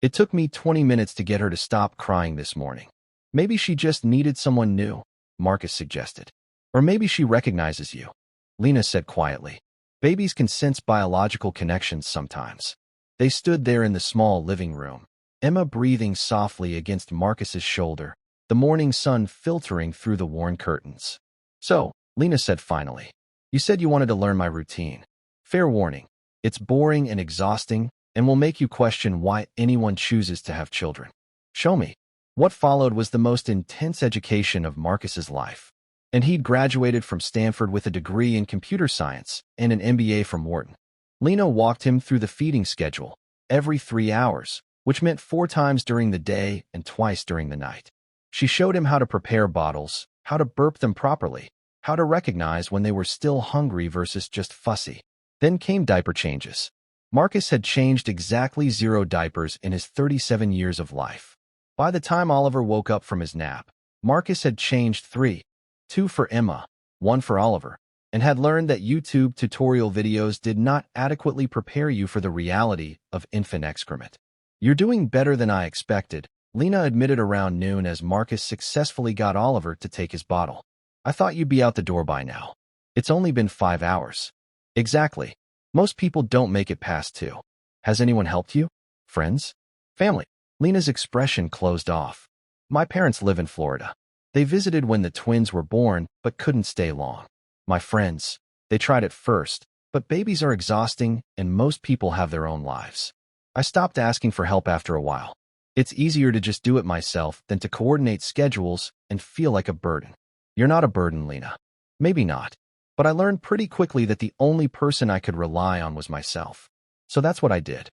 It took me 20 minutes to get her to stop crying this morning. Maybe she just needed someone new, Marcus suggested. Or maybe she recognizes you, Lena said quietly. Babies can sense biological connections sometimes. They stood there in the small living room, Emma breathing softly against Marcus's shoulder, the morning sun filtering through the worn curtains. So, Lena said finally, you said you wanted to learn my routine. Fair warning, it's boring and exhausting and will make you question why anyone chooses to have children. Show me. What followed was the most intense education of Marcus's life, and he'd graduated from Stanford with a degree in computer science and an MBA from Wharton. Lena walked him through the feeding schedule, every 3 hours, which meant 4 times during the day and twice during the night. She showed him how to prepare bottles, how to burp them properly, how to recognize when they were still hungry versus just fussy. Then came diaper changes. Marcus had changed exactly 0 diapers in his 37 years of life. By the time Oliver woke up from his nap, Marcus had changed 3, 2 for Emma, 1 for Oliver, and had learned that YouTube tutorial videos did not adequately prepare you for the reality of infant excrement. You're doing better than I expected, Lena admitted around noon as Marcus successfully got Oliver to take his bottle. I thought you'd be out the door by now. It's only been 5 hours. Exactly. Most people don't make it past 2. Has anyone helped you? Friends? Family? Lena's expression closed off. My parents live in Florida. They visited when the twins were born, but couldn't stay long. My friends, they tried at first, but babies are exhausting and most people have their own lives. I stopped asking for help after a while. It's easier to just do it myself than to coordinate schedules and feel like a burden. You're not a burden, Lena. Maybe not, but I learned pretty quickly that the only person I could rely on was myself. So that's what I did.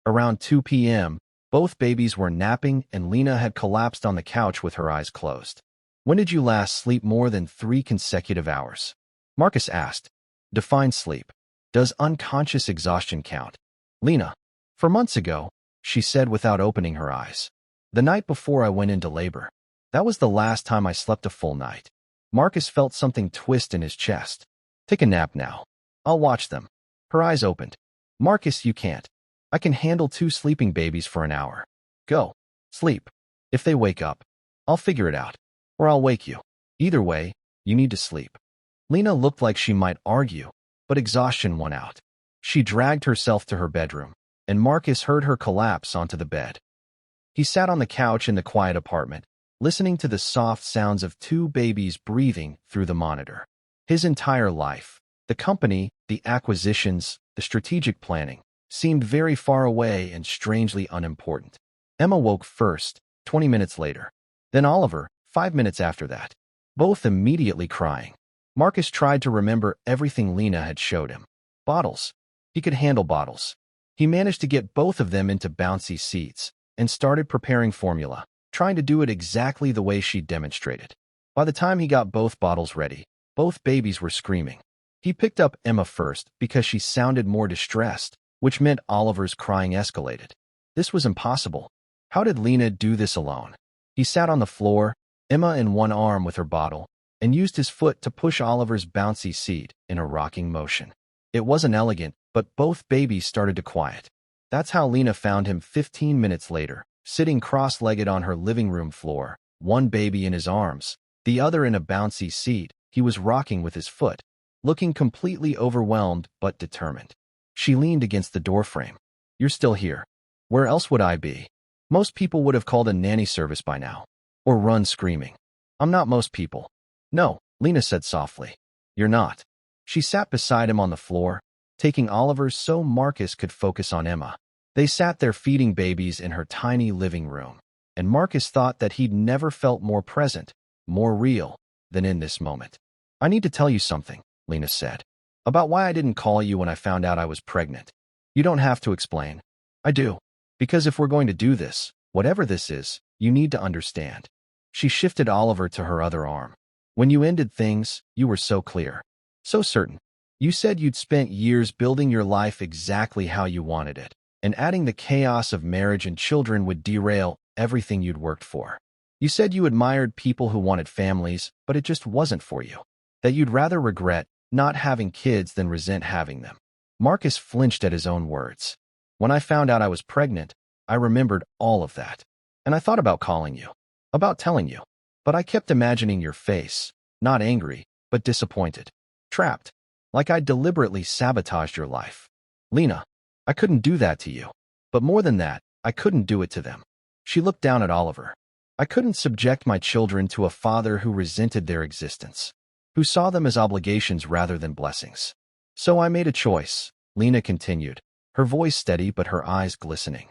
Around 2 p.m., both babies were napping and Lena had collapsed on the couch with her eyes closed. When did you last sleep more than 3 consecutive hours? Marcus asked. Define sleep. Does unconscious exhaustion count? Lena. For months ago, she said without opening her eyes. The night before I went into labor. That was the last time I slept a full night. Marcus felt something twist in his chest. Take a nap now. I'll watch them. Her eyes opened. Marcus, you can't. I can handle 2 sleeping babies for an hour. Go. Sleep. If they wake up, I'll figure it out. Or I'll wake you. Either way, you need to sleep. Lena looked like she might argue, but exhaustion won out. She dragged herself to her bedroom, and Marcus heard her collapse onto the bed. He sat on the couch in the quiet apartment, listening to the soft sounds of 2 babies breathing through the monitor. His entire life, the company, the acquisitions, the strategic planning, seemed very far away and strangely unimportant. Emma woke first, 20 minutes later. Then Oliver, 5 minutes after that. Both immediately crying. Marcus tried to remember everything Lena had showed him. Bottles. He could handle bottles. He managed to get both of them into bouncy seats and started preparing formula, trying to do it exactly the way she demonstrated. By the time he got both bottles ready, both babies were screaming. He picked up Emma first because she sounded more distressed, which meant Oliver's crying escalated. This was impossible. How did Lena do this alone? He sat on the floor, Emma in one arm with her bottle, and used his foot to push Oliver's bouncy seat in a rocking motion. It wasn't elegant, but both babies started to quiet. That's how Lena found him 15 minutes later, sitting cross-legged on her living room floor, one baby in his arms, the other in a bouncy seat he was rocking with his foot, looking completely overwhelmed but determined. She leaned against the doorframe. You're still here. Where else would I be? Most people would have called a nanny service by now, or run screaming. I'm not most people. No, Lena said softly. You're not. She sat beside him on the floor, taking Oliver so Marcus could focus on Emma. They sat there feeding babies in her tiny living room, and Marcus thought that he'd never felt more present, more real, than in this moment. I need to tell you something, Lena said, about why I didn't call you when I found out I was pregnant. You don't have to explain. I do. Because if we're going to do this, whatever this is, you need to understand. She shifted Oliver to her other arm. When you ended things, you were so clear. So certain. You said you'd spent years building your life exactly how you wanted it, and adding the chaos of marriage and children would derail everything you'd worked for. You said you admired people who wanted families, but it just wasn't for you. That you'd rather regret not having kids than resent having them. Marcus flinched at his own words. When I found out I was pregnant, I remembered all of that. And I thought about calling you, about telling you. But I kept imagining your face, not angry, but disappointed. Trapped. Like I deliberately sabotaged your life. Lena, I couldn't do that to you. But more than that, I couldn't do it to them. She looked down at Oliver. I couldn't subject my children to a father who resented their existence, who saw them as obligations rather than blessings. So I made a choice, Lena continued, her voice steady but her eyes glistening.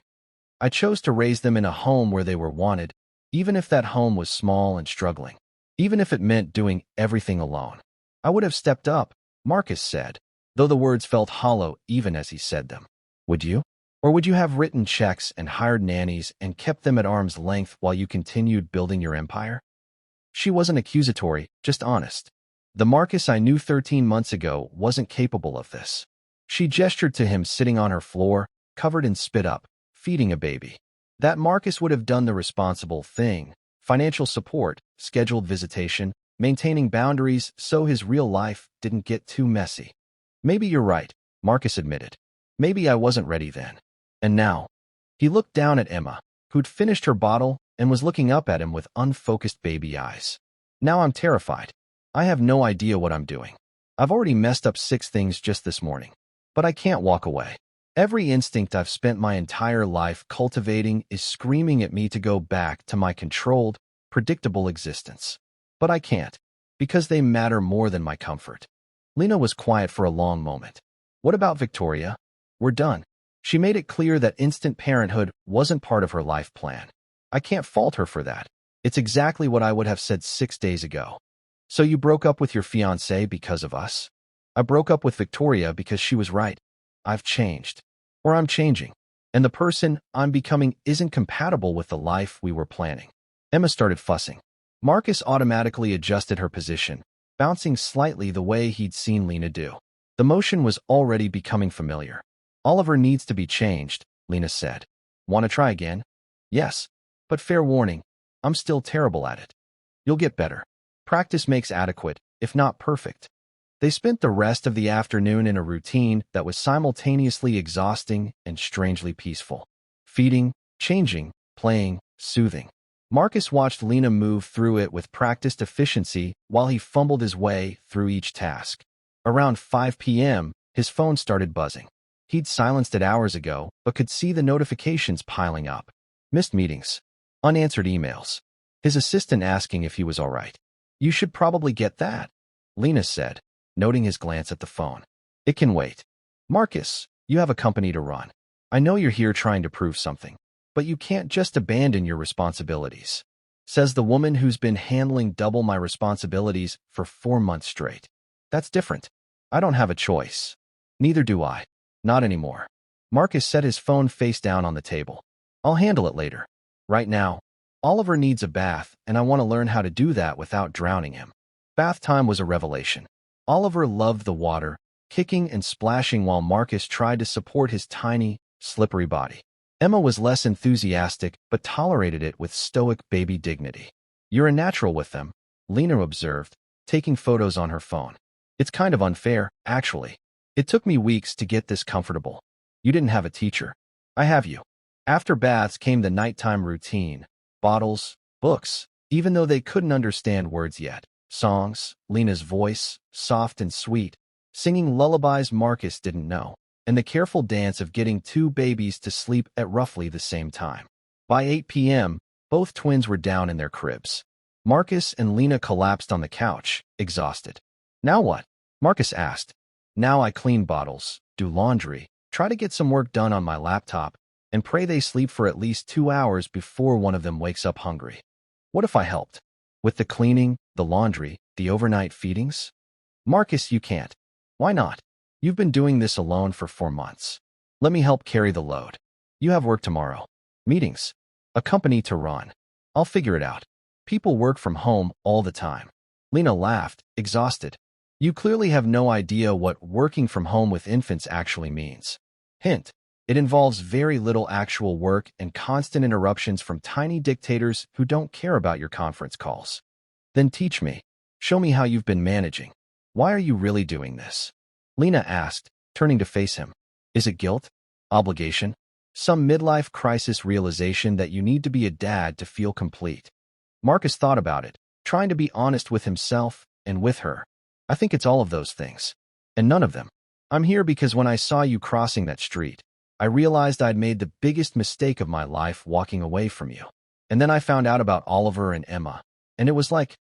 I chose to raise them in a home where they were wanted, even if that home was small and struggling, even if it meant doing everything alone. I would have stepped up, Marcus said, though the words felt hollow even as he said them. Would you? Or would you have written checks and hired nannies and kept them at arm's length while you continued building your empire? She wasn't accusatory, just honest. The Marcus I knew 13 months ago wasn't capable of this. She gestured to him sitting on her floor, covered in spit up, feeding a baby. That Marcus would have done the responsible thing, financial support, scheduled visitation, maintaining boundaries so his real life didn't get too messy. Maybe you're right, Marcus admitted. Maybe I wasn't ready then. And now? He looked down at Emma, who'd finished her bottle and was looking up at him with unfocused baby eyes. Now I'm terrified. I have no idea what I'm doing. I've already messed up 6 things just this morning. But I can't walk away. Every instinct I've spent my entire life cultivating is screaming at me to go back to my controlled, predictable existence. But I can't, because they matter more than my comfort. Lena was quiet for a long moment. What about Victoria? We're done. She made it clear that instant parenthood wasn't part of her life plan. I can't fault her for that. It's exactly what I would have said 6 days ago. So you broke up with your fiancé because of us? I broke up with Victoria because she was right. I've changed. Or I'm changing. And the person I'm becoming isn't compatible with the life we were planning. Emma started fussing. Marcus automatically adjusted her position, bouncing slightly the way he'd seen Lena do. The motion was already becoming familiar. Oliver needs to be changed, Lena said. Want to try again? Yes. But fair warning, I'm still terrible at it. You'll get better. Practice makes adequate, if not perfect. They spent the rest of the afternoon in a routine that was simultaneously exhausting and strangely peaceful. Feeding, changing, playing, soothing. Marcus watched Lena move through it with practiced efficiency while he fumbled his way through each task. Around 5 p.m., his phone started buzzing. He'd silenced it hours ago, but could see the notifications piling up. Missed meetings. Unanswered emails. His assistant asking if he was all right. "You should probably get that," Lena said, noting his glance at the phone. "It can wait. Marcus, you have a company to run. I know you're here trying to prove something, but you can't just abandon your responsibilities," says the woman who's been handling double my responsibilities for 4 months straight. "That's different. I don't have a choice." "Neither do I. Not anymore." Marcus set his phone face down on the table. "I'll handle it later. Right now, Oliver needs a bath, and I want to learn how to do that without drowning him." Bath time was a revelation. Oliver loved the water, kicking and splashing while Marcus tried to support his tiny, slippery body. Emma was less enthusiastic, but tolerated it with stoic baby dignity. "You're a natural with them," Lena observed, taking photos on her phone. "It's kind of unfair, actually. It took me weeks to get this comfortable. You didn't have a teacher. I have you." After baths came the nighttime routine. Bottles, books, even though they couldn't understand words yet. Songs, Lena's voice, soft and sweet, singing lullabies Marcus didn't know, and the careful dance of getting 2 babies to sleep at roughly the same time. By 8 p.m., both twins were down in their cribs. Marcus and Lena collapsed on the couch, exhausted. "Now what?" Marcus asked. "Now I clean bottles, do laundry, try to get some work done on my laptop, and pray they sleep for at least 2 hours before one of them wakes up hungry." "What if I helped? With the cleaning, the laundry, the overnight feedings?" "Marcus, you can't." "Why not? You've been doing this alone for 4 months. Let me help carry the load. You have work tomorrow. Meetings. A company to run. I'll figure it out. People work from home all the time." Lena laughed, exhausted. "You clearly have no idea what working from home with infants actually means. Hint. It involves very little actual work and constant interruptions from tiny dictators who don't care about your conference calls." "Then teach me. Show me how you've been managing. Why are you really doing this?" Lena asked, turning to face him. "Is it guilt? Obligation? Some midlife crisis realization that you need to be a dad to feel complete?" Marcus thought about it, trying to be honest with himself and with her. "I think it's all of those things. And none of them. I'm here because when I saw you crossing that street, I realized I'd made the biggest mistake of my life walking away from you. And then I found out about Oliver and Emma, and it was like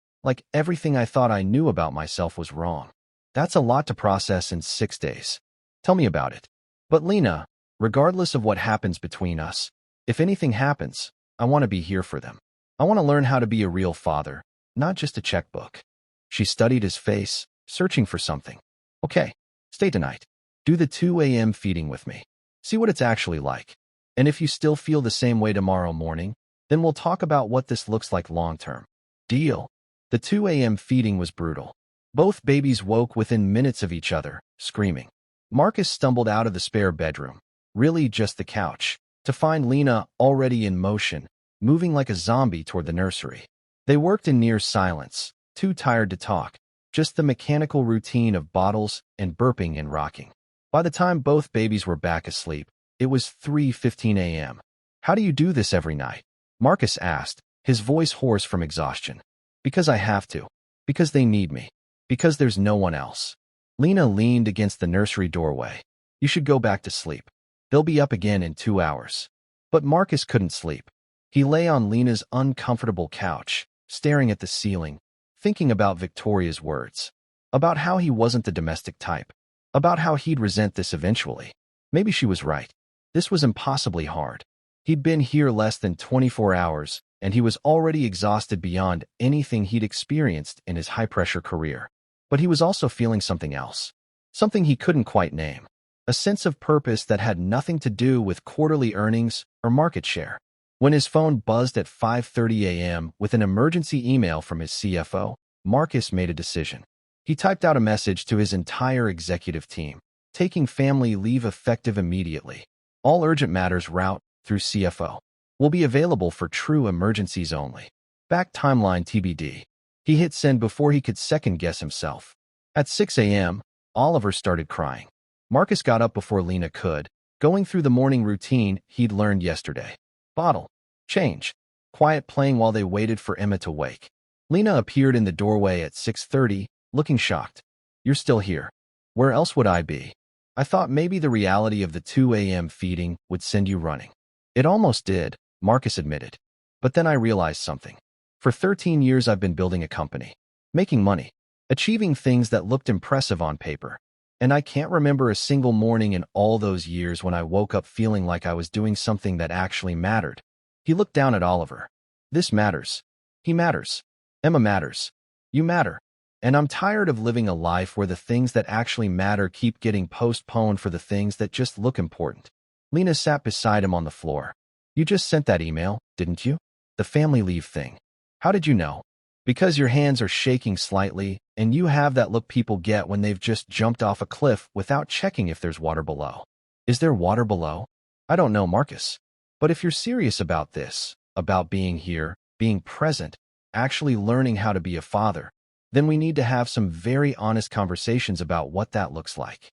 everything I thought I knew about myself was wrong. That's a lot to process in 6 days. Tell me about it. But Lena, regardless of what happens between us, if anything happens, I want to be here for them. I want to learn how to be a real father, not just a checkbook." She studied his face, searching for something. "Okay, stay tonight. Do the 2 a.m. feeding with me. See what it's actually like. And if you still feel the same way tomorrow morning, then we'll talk about what this looks like long-term." "Deal." The 2 a.m. feeding was brutal. Both babies woke within minutes of each other, screaming. Marcus stumbled out of the spare bedroom, really just the couch, to find Lena already in motion, moving like a zombie toward the nursery. They worked in near silence, too tired to talk, just the mechanical routine of bottles and burping and rocking. By the time both babies were back asleep, it was 3:15 a.m. "How do you do this every night?" Marcus asked, his voice hoarse from exhaustion. "Because I have to. Because they need me. Because there's no one else." Lena leaned against the nursery doorway. "You should go back to sleep. They'll be up again in 2 hours. But Marcus couldn't sleep. He lay on Lena's uncomfortable couch, staring at the ceiling, thinking about Victoria's words. About how he wasn't the domestic type. About how he'd resent this eventually. Maybe she was right. This was impossibly hard. He'd been here less than 24 hours, and he was already exhausted beyond anything he'd experienced in his high-pressure career. But he was also feeling something else. Something he couldn't quite name. A sense of purpose that had nothing to do with quarterly earnings or market share. When his phone buzzed at 5:30 a.m. with an emergency email from his CFO, Marcus made a decision. He typed out a message to his entire executive team, taking family leave effective immediately. All urgent matters route through CFO. Will be available for true emergencies only. Back timeline TBD. He hit send before he could second-guess himself. At 6 a.m., Oliver started crying. Marcus got up before Lena could, going through the morning routine he'd learned yesterday. Bottle. Change. Quiet playing while they waited for Emma to wake. Lena appeared in the doorway at 6:30, looking shocked. You're still here. Where else would I be? I thought maybe the reality of the 2 a.m. feeding would send you running. It almost did, Marcus admitted. But then I realized something. For 13 years I've been building a company, making money, achieving things that looked impressive on paper. And I can't remember a single morning in all those years when I woke up feeling like I was doing something that actually mattered. He looked down at Oliver. This matters. He matters. Emma matters. You matter. And I'm tired of living a life where the things that actually matter keep getting postponed for the things that just look important. Lena sat beside him on the floor. You just sent that email, didn't you? The family leave thing. How did you know? Because your hands are shaking slightly, and you have that look people get when they've just jumped off a cliff without checking if there's water below. Is there water below? I don't know, Marcus. But if you're serious about this, about being here, being present, actually learning how to be a father, then we need to have some very honest conversations about what that looks like.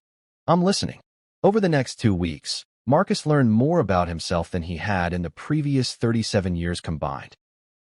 I'm listening. Over the next 2 weeks, Marcus learned more about himself than he had in the previous 37 years combined.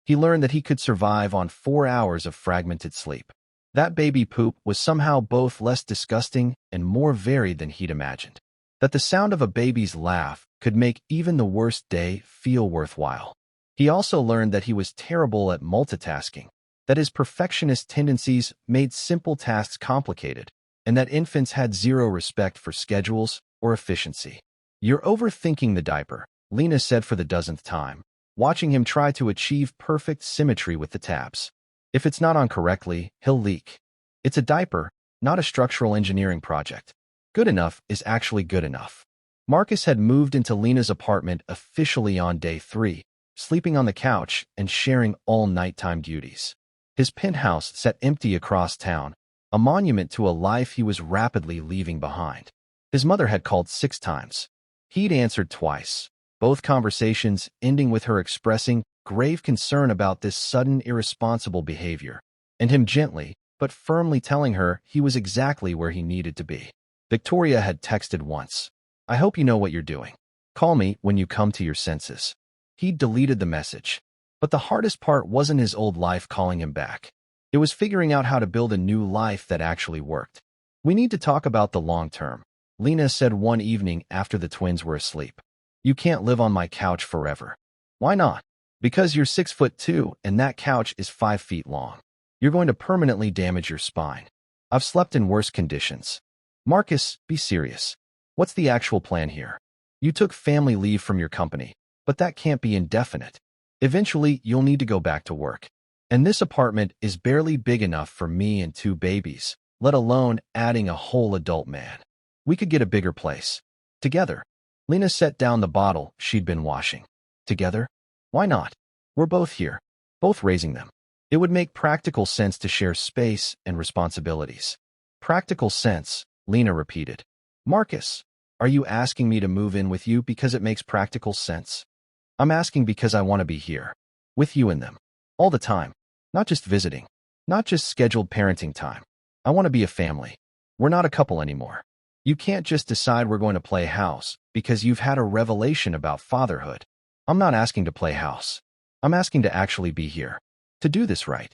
He learned that he could survive on 4 hours of fragmented sleep. That baby poop was somehow both less disgusting and more varied than he'd imagined. That the sound of a baby's laugh could make even the worst day feel worthwhile. He also learned that he was terrible at multitasking, that his perfectionist tendencies made simple tasks complicated, and that infants had zero respect for schedules or efficiency. You're overthinking the diaper, Lena said for the dozenth time, watching him try to achieve perfect symmetry with the tabs. If it's not on correctly, he'll leak. It's a diaper, not a structural engineering project. Good enough is actually good enough. Marcus had moved into Lena's apartment officially on day 3, sleeping on the couch and sharing all nighttime duties. His penthouse sat empty across town, a monument to a life he was rapidly leaving behind. His mother had called 6 times. He'd answered twice, both conversations ending with her expressing grave concern about this sudden irresponsible behavior, and him gently but firmly telling her he was exactly where he needed to be. Victoria had texted once. I hope you know what you're doing. Call me when you come to your senses. He'd deleted the message. But the hardest part wasn't his old life calling him back. It was figuring out how to build a new life that actually worked. We need to talk about the long term, Lena said one evening after the twins were asleep. You can't live on my couch forever. Why not? Because you're 6'2" and that couch is 5 feet long. You're going to permanently damage your spine. I've slept in worse conditions. Marcus, be serious. What's the actual plan here? You took family leave from your company, but that can't be indefinite. Eventually, you'll need to go back to work. And this apartment is barely big enough for me and 2 babies, let alone adding a whole adult man. We could get a bigger place. Together. Lena set down the bottle she'd been washing. Together? Why not? We're both here, both raising them. It would make practical sense to share space and responsibilities. Practical sense, Lena repeated. Marcus, are you asking me to move in with you because it makes practical sense? I'm asking because I want to be here, with you and them, all the time, not just visiting, not just scheduled parenting time. I want to be a family. We're not a couple anymore. You can't just decide we're going to play house because you've had a revelation about fatherhood. I'm not asking to play house. I'm asking to actually be here, to do this right.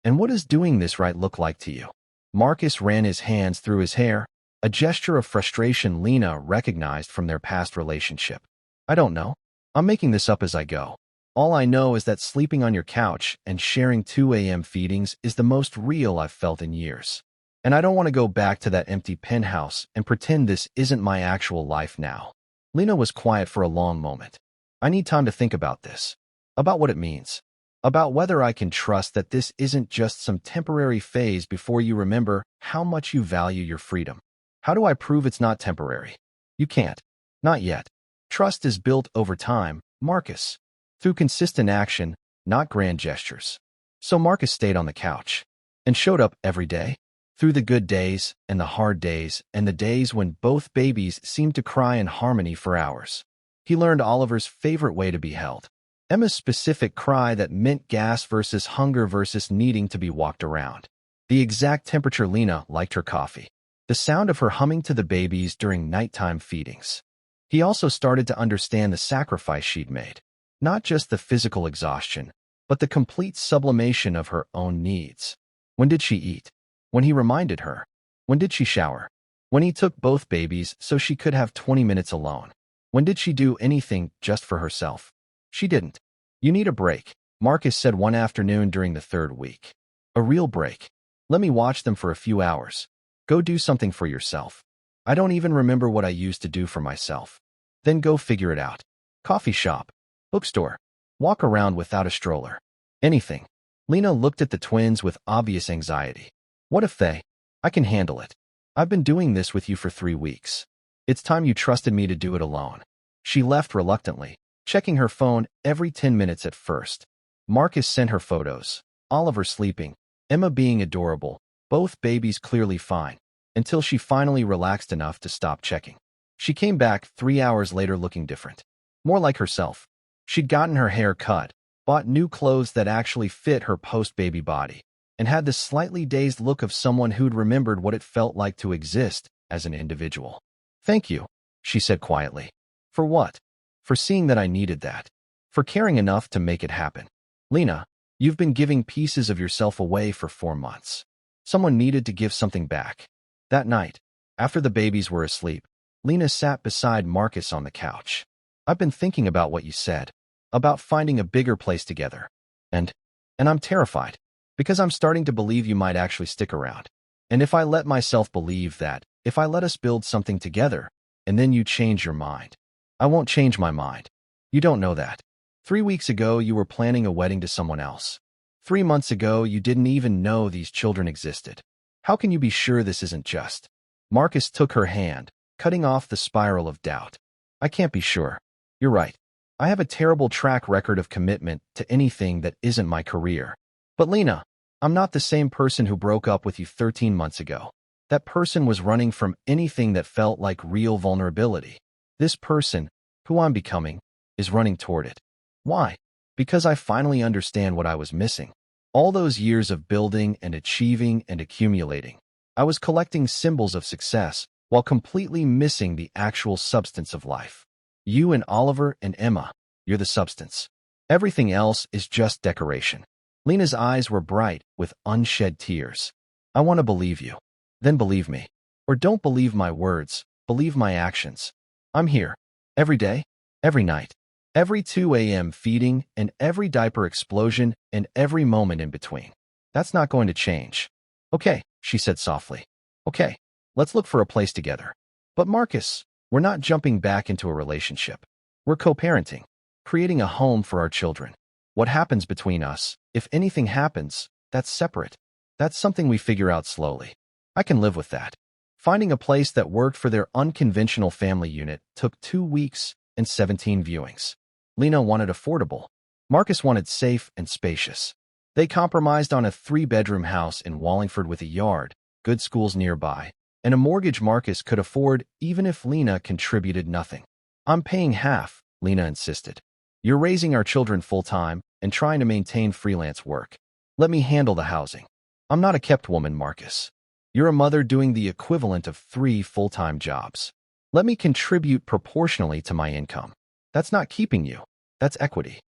And what does doing this right look like to you? Marcus ran his hands through his hair, a gesture of frustration Lena recognized from their past relationship. I don't know. I'm making this up as I go. All I know is that sleeping on your couch and sharing 2 a.m. feedings is the most real I've felt in years. And I don't want to go back to that empty penthouse and pretend this isn't my actual life now. Lena was quiet for a long moment. I need time to think about this. About what it means. About whether I can trust that this isn't just some temporary phase before you remember how much you value your freedom. How do I prove it's not temporary? You can't. Not yet. Trust is built over time, Marcus. Through consistent action, not grand gestures. So Marcus stayed on the couch and showed up every day. Through the good days and the hard days and the days when both babies seemed to cry in harmony for hours. He learned Oliver's favorite way to be held. Emma's specific cry that meant gas versus hunger versus needing to be walked around. The exact temperature Lena liked her coffee. The sound of her humming to the babies during nighttime feedings. He also started to understand the sacrifice she'd made. Not just the physical exhaustion, but the complete sublimation of her own needs. When did she eat? When he reminded her. When did she shower? When he took both babies so she could have 20 minutes alone. When did she do anything just for herself? She didn't. You need a break, Marcus said one afternoon during the third week. A real break. Let me watch them for a few hours. Go do something for yourself. I don't even remember what I used to do for myself. Then go figure it out. Coffee shop. Bookstore. Walk around without a stroller. Anything. Lena looked at the twins with obvious anxiety. What if they? I can handle it. I've been doing this with you for 3 weeks. It's time you trusted me to do it alone. She left reluctantly, checking her phone every 10 minutes at first. Marcus sent her photos. Oliver sleeping, Emma being adorable, both babies clearly fine, until she finally relaxed enough to stop checking. She came back 3 hours later looking different. More like herself. She'd gotten her hair cut, bought new clothes that actually fit her post-baby body, and had the slightly dazed look of someone who'd remembered what it felt like to exist as an individual. Thank you, she said quietly. For what? For seeing that I needed that. For caring enough to make it happen. Lena, you've been giving pieces of yourself away for 4 months. Someone needed to give something back. That night, after the babies were asleep, Lena sat beside Marcus on the couch. I've been thinking about what you said, about finding a bigger place together. And I'm terrified, because I'm starting to believe you might actually stick around. And if I let myself believe that, if I let us build something together, and then you change your mind. I won't change my mind. You don't know that. 3 weeks ago, you were planning a wedding to someone else. 3 months ago, you didn't even know these children existed. How can you be sure this isn't just? Marcus took her hand, cutting off the spiral of doubt. I can't be sure. You're right. I have a terrible track record of commitment to anything that isn't my career. But Lena, I'm not the same person who broke up with you 13 months ago. That person was running from anything that felt like real vulnerability. This person, who I'm becoming, is running toward it. Why? Because I finally understand what I was missing. All those years of building and achieving and accumulating. I was collecting symbols of success while completely missing the actual substance of life. You and Oliver and Emma, you're the substance. Everything else is just decoration. Lena's eyes were bright with unshed tears. I want to believe you. Then believe me. Or don't believe my words, believe my actions. I'm here. Every day, every night, every 2 a.m. feeding, and every diaper explosion, and every moment in between. That's not going to change. Okay, she said softly. Okay, let's look for a place together. But Marcus, we're not jumping back into a relationship. We're co-parenting, creating a home for our children. What happens between us, if anything happens, that's separate. That's something we figure out slowly. I can live with that. Finding a place that worked for their unconventional family unit took 2 weeks and 17 viewings. Lena wanted affordable. Marcus wanted safe and spacious. They compromised on a 3-bedroom house in Wallingford with a yard, good schools nearby, and a mortgage Marcus could afford even if Lena contributed nothing. I'm paying half, Lena insisted. You're raising our children full-time and trying to maintain freelance work. Let me handle the housing. I'm not a kept woman, Marcus. You're a mother doing the equivalent of 3 full-time jobs. Let me contribute proportionally to my income. That's not keeping you. That's equity.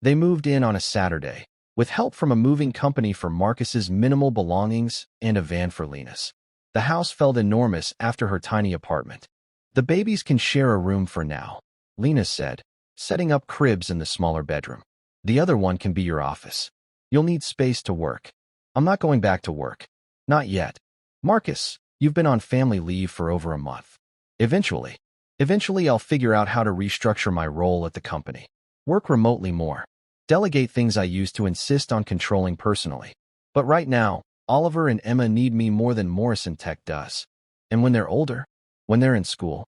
They moved in on a Saturday, with help from a moving company for Marcus's minimal belongings and a van for Lena's. The house felt enormous after her tiny apartment. The babies can share a room for now, Lena said, setting up cribs in the smaller bedroom. The other one can be your office. You'll need space to work. I'm not going back to work. Not yet. Marcus, you've been on family leave for over a month. Eventually I'll figure out how to restructure my role at the company. Work remotely more. Delegate things I used to insist on controlling personally. But right now, Oliver and Emma need me more than Morrison Tech does. And when they're older, when they're in school,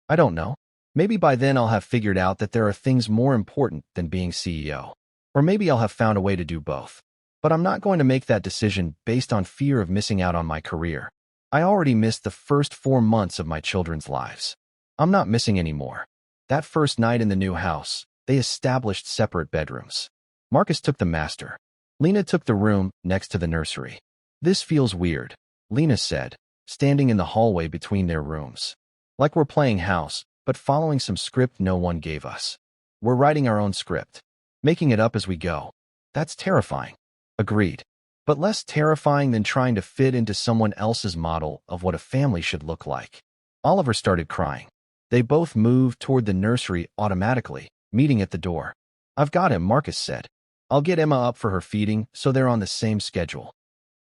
I don't know. Maybe by then I'll have figured out that there are things more important than being CEO. Or maybe I'll have found a way to do both. But I'm not going to make that decision based on fear of missing out on my career. I already missed the first 4 months of my children's lives. I'm not missing any more. That first night in the new house, They established separate bedrooms. Marcus took the master. Lena took the room next to the nursery. "This feels weird," Lena said, standing in the hallway between their rooms. "Like we're playing house, but following some script no one gave us. We're writing our own script, making it up as we go." "That's terrifying." "Agreed. But less terrifying than trying to fit into someone else's model of what a family should look like." Oliver started crying. They both moved toward the nursery automatically, meeting at the door. "I've got him," Marcus said. "I'll get Emma up for her feeding so they're on the same schedule."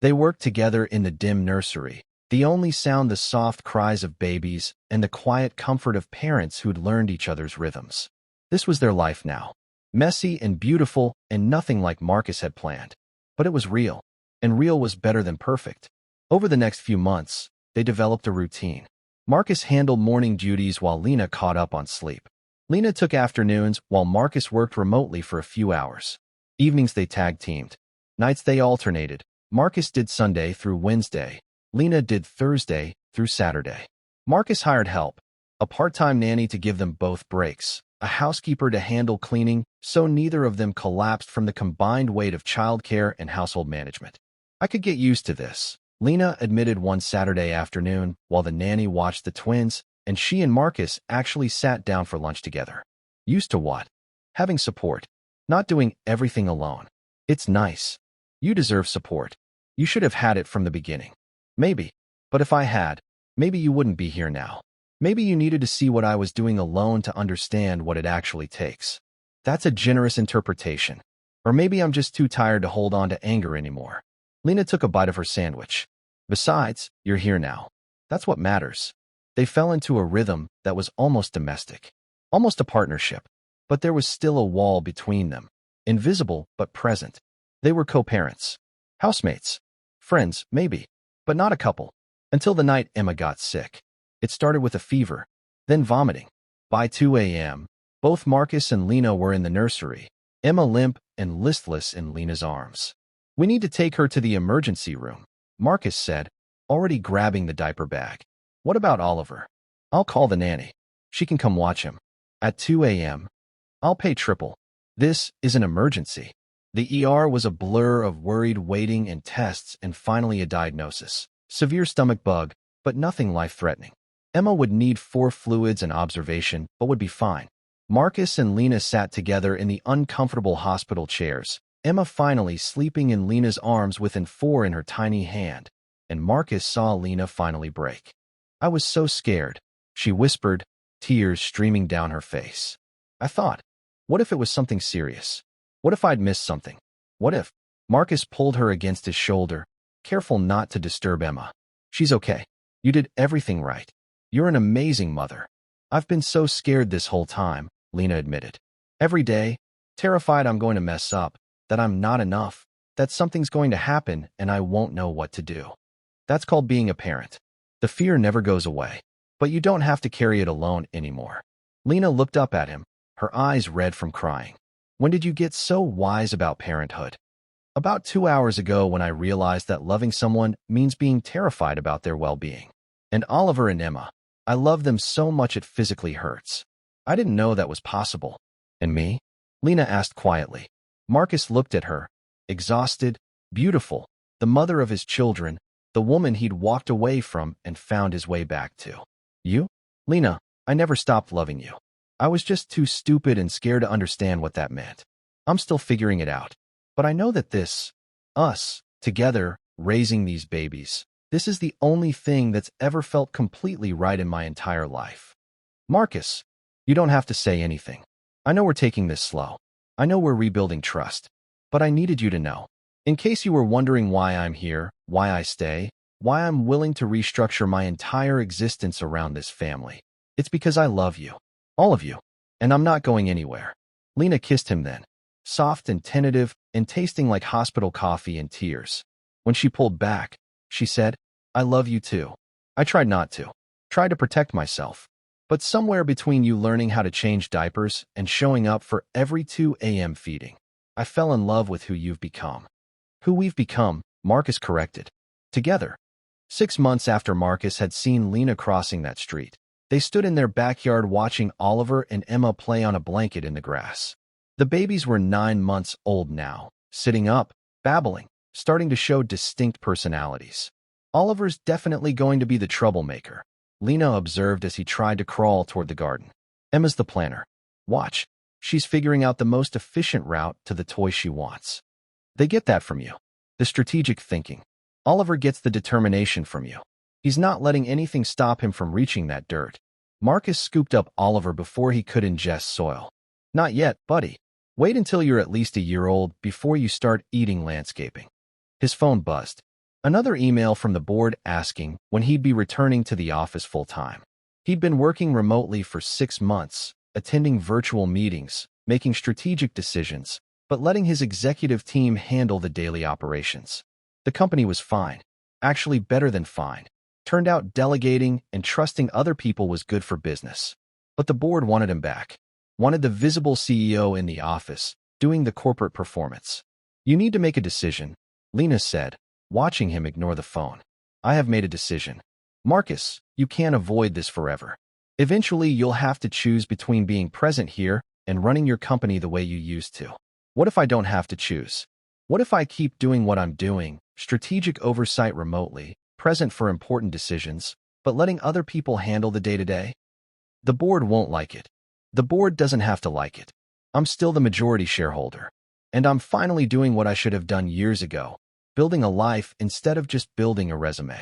They worked together in the dim nursery, the only sound the soft cries of babies and the quiet comfort of parents who'd learned each other's rhythms. This was their life now. Messy and beautiful and nothing like Marcus had planned. But it was real, and real was better than perfect. Over the next few months, they developed a routine. Marcus handled morning duties while Lena caught up on sleep. Lena took afternoons while Marcus worked remotely for a few hours. Evenings they tag-teamed. Nights they alternated. Marcus did Sunday through Wednesday. Lena did Thursday through Saturday. Marcus hired help, a part-time nanny to give them both breaks, a housekeeper to handle cleaning so neither of them collapsed from the combined weight of childcare and household management. "I could get used to this," Lena admitted one Saturday afternoon while the nanny watched the twins, and she and Marcus actually sat down for lunch together. "Used to what?" "Having support. Not doing everything alone. It's nice. You deserve support. You should have had it from the beginning." "Maybe. But if I had, maybe you wouldn't be here now. Maybe you needed to see what I was doing alone to understand what it actually takes." "That's a generous interpretation. Or maybe I'm just too tired to hold on to anger anymore." Lena took a bite of her sandwich. "Besides, you're here now. That's what matters." They fell into a rhythm that was almost domestic, almost a partnership. But there was still a wall between them, invisible but present. They were co-parents, housemates, friends, maybe, but not a couple. Until the night Emma got sick. It started with a fever, then vomiting. By 2 a.m., both Marcus and Lena were in the nursery, Emma limp and listless in Lena's arms. "We need to take her to the emergency room," Marcus said, already grabbing the diaper bag. "What about Oliver?" "I'll call the nanny. She can come watch him." At 2 a.m., "I'll pay triple. This is an emergency." The ER was a blur of worried waiting and tests and finally a diagnosis. Severe stomach bug, but nothing life-threatening. Emma would need 4 fluids and observation, but would be fine. Marcus and Lena sat together in the uncomfortable hospital chairs, Emma finally sleeping in Lena's arms within 4 in her tiny hand, and Marcus saw Lena finally break. "I was so scared," she whispered, tears streaming down her face. "I thought, what if it was something serious? What if I'd missed something? What if?" Marcus pulled her against his shoulder, careful not to disturb Emma. "She's okay. You did everything right. You're an amazing mother." "I've been so scared this whole time," Lena admitted. "Every day, terrified I'm going to mess up, that I'm not enough, that something's going to happen and I won't know what to do. That's called being a parent. The fear never goes away, but you don't have to carry it alone anymore." Lena looked up at him, her eyes red from crying. "When did you get so wise about parenthood?" "About 2 hours ago when I realized that loving someone means being terrified about their well-being. And Oliver and Emma, I love them so much it physically hurts. I didn't know that was possible." "And me?" Lena asked quietly. Marcus looked at her, exhausted, beautiful, the mother of his children, the woman he'd walked away from and found his way back to. "You?" "Lena, I never stopped loving you. I was just too stupid and scared to understand what that meant. I'm still figuring it out. But I know that us, together, raising these babies, this is the only thing that's ever felt completely right in my entire life." "Marcus, you don't have to say anything. I know we're taking this slow. I know we're rebuilding trust. But I needed you to know. In case you were wondering why I'm here, why I stay, why I'm willing to restructure my entire existence around this family. It's because I love you. All of you. And I'm not going anywhere." Lena kissed him then, soft and tentative and tasting like hospital coffee and tears. When she pulled back, she said, "I love you too. I tried not to. Tried to protect myself. But somewhere between you learning how to change diapers and showing up for every 2 a.m. feeding, I fell in love with who you've become." "Who we've become," Marcus corrected. "Together." 6 months after Marcus had seen Lena crossing that street, they stood in their backyard watching Oliver and Emma play on a blanket in the grass. The babies were 9 months old now, sitting up, babbling, starting to show distinct personalities. Oliver's definitely going to be the troublemaker, Lena observed as he tried to crawl toward the garden. Emma's the planner. Watch. She's figuring out the most efficient route to the toy she wants. They get that from you. The strategic thinking. Oliver gets the determination from you. He's not letting anything stop him from reaching that dirt. Marcus scooped up Oliver before he could ingest soil. Not yet, buddy. Wait until you're at least a year old before you start eating landscaping. His phone buzzed. Another email from the board asking when he'd be returning to the office full-time. He'd been working remotely for 6 months, attending virtual meetings, making strategic decisions, but letting his executive team handle the daily operations. The company was fine. Actually better than fine. Turned out delegating and trusting other people was good for business. But the board wanted him back. Wanted the visible CEO in the office, doing the corporate performance. You need to make a decision, Lena said, watching him ignore the phone. I have made a decision. Marcus, you can't avoid this forever. Eventually, you'll have to choose between being present here and running your company the way you used to. What if I don't have to choose? What if I keep doing what I'm doing, strategic oversight remotely, present for important decisions, but letting other people handle the day-to-day? The board won't like it. The board doesn't have to like it. I'm still the majority shareholder. And I'm finally doing what I should have done years ago, building a life instead of just building a resume.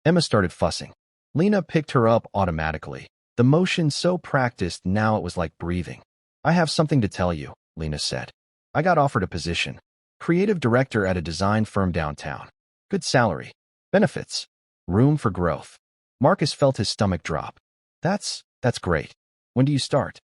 Emma started fussing. Lena picked her up automatically, the motion so practiced now it was like breathing. I have something to tell you, Lena said. I got offered a position. Creative director at a design firm downtown. Good salary. Benefits. Room for growth. Marcus felt his stomach drop. That's great. When do you start?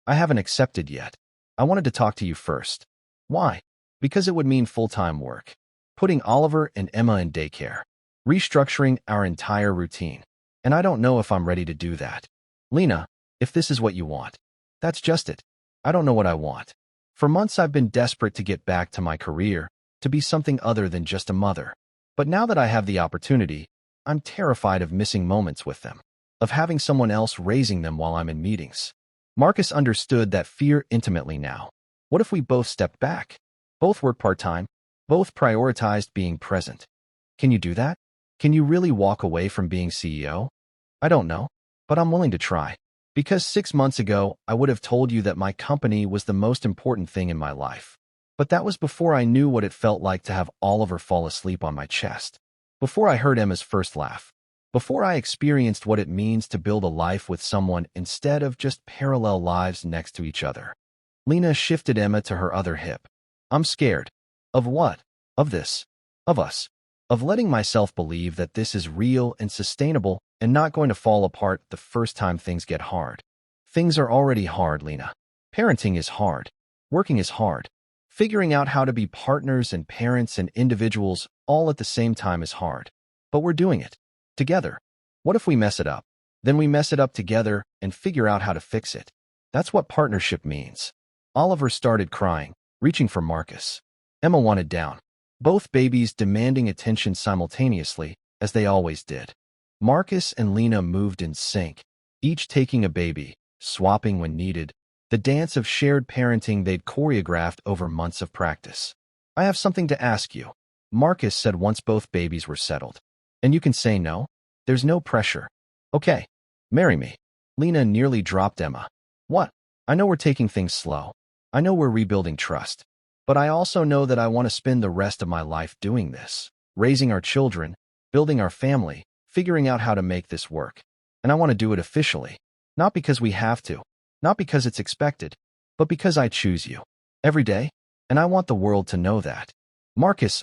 I haven't accepted yet. I wanted to talk to you first. Why? Because it would mean full-time work. Putting Oliver and Emma in daycare. Restructuring our entire routine. And I don't know if I'm ready to do that. Lena, if this is what you want. That's just it. I don't know what I want. For months I've been desperate to get back to my career, to be something other than just a mother. But now that I have the opportunity, I'm terrified of missing moments with them. Of having someone else raising them while I'm in meetings. Marcus understood that fear intimately now. What if we both stepped back? Both worked part-time. Both prioritized being present. Can you do that? Can you really walk away from being CEO? I don't know, but I'm willing to try. Because 6 months ago, I would have told you that my company was the most important thing in my life. But that was before I knew what it felt like to have Oliver fall asleep on my chest. Before I heard Emma's first laugh. Before I experienced what it means to build a life with someone instead of just parallel lives next to each other. Lena shifted Emma to her other hip. I'm scared. Of what? Of this. Of us. Of letting myself believe that this is real and sustainable and not going to fall apart the first time things get hard. Things are already hard, Lena. Parenting is hard. Working is hard. Figuring out how to be partners and parents and individuals all at the same time is hard. But we're doing it. Together. What if we mess it up? Then we mess it up together and figure out how to fix it. That's what partnership means. Oliver started crying, reaching for Marcus. Emma wanted down. Both babies demanding attention simultaneously, as they always did. Marcus and Lena moved in sync, each taking a baby, swapping when needed, the dance of shared parenting they'd choreographed over months of practice. I have something to ask you, Marcus said once both babies were settled. And you can say no? There's no pressure. Okay. Marry me. Lena nearly dropped Emma. What? I know we're taking things slow. I know we're rebuilding trust. But I also know that I want to spend the rest of my life doing this. Raising our children, building our family, figuring out how to make this work. And I want to do it officially. Not because we have to. Not because it's expected. But because I choose you. Every day. And I want the world to know that. Marcus,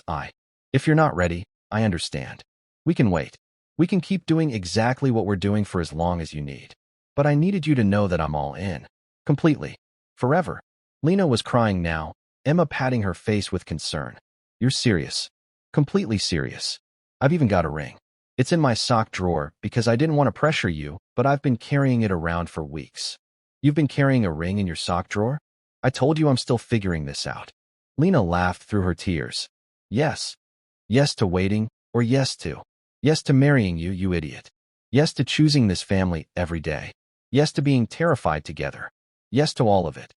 if you're not ready, I understand. We can wait. We can keep doing exactly what we're doing for as long as you need. But I needed you to know that I'm all in. Completely. Forever. Lena was crying now, Emma patting her face with concern. You're serious. Completely serious. I've even got a ring. It's in my sock drawer because I didn't want to pressure you, but I've been carrying it around for weeks. You've been carrying a ring in your sock drawer? I told you I'm still figuring this out. Lena laughed through her tears. Yes. Yes to waiting, or yes to. Yes to marrying you, you idiot. Yes to choosing this family every day. Yes to being terrified together. Yes to all of it.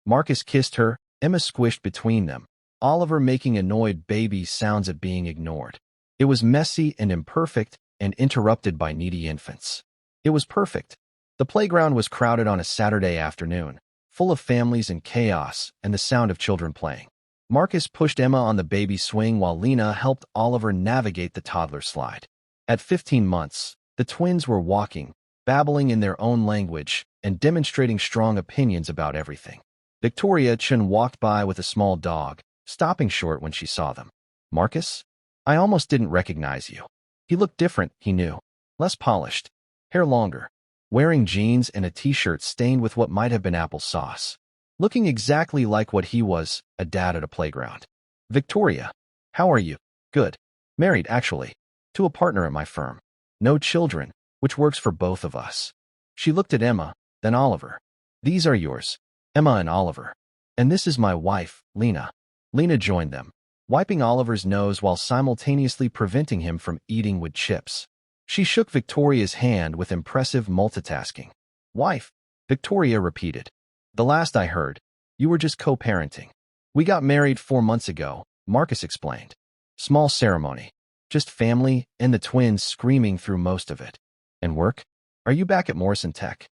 Marcus kissed her, Emma squished between them, Oliver making annoyed baby sounds at being ignored. It was messy and imperfect and interrupted by needy infants. It was perfect. The playground was crowded on a Saturday afternoon, full of families and chaos and the sound of children playing. Marcus pushed Emma on the baby swing while Lena helped Oliver navigate the toddler slide. At 15 months, the twins were walking, babbling in their own language, and demonstrating strong opinions about everything. Victoria Chun walked by with a small dog, stopping short when she saw them. Marcus? I almost didn't recognize you. He looked different, he knew. Less polished, hair longer, wearing jeans and a t-shirt stained with what might have been applesauce. Looking exactly like what he was, a dad at a playground. Victoria, how are you? Good. Married, actually. To a partner at my firm. No children, which works for both of us. She looked at Emma, then Oliver. These are yours, Emma and Oliver. And this is my wife, Lena. Lena joined them, wiping Oliver's nose while simultaneously preventing him from eating with chips. She shook Victoria's hand with impressive multitasking. Wife, Victoria repeated. The last I heard, you were just co-parenting. We got married 4 months ago, Marcus explained. Small ceremony. Just family and the twins screaming through most of it. And work? Are you back at Morrison Tech?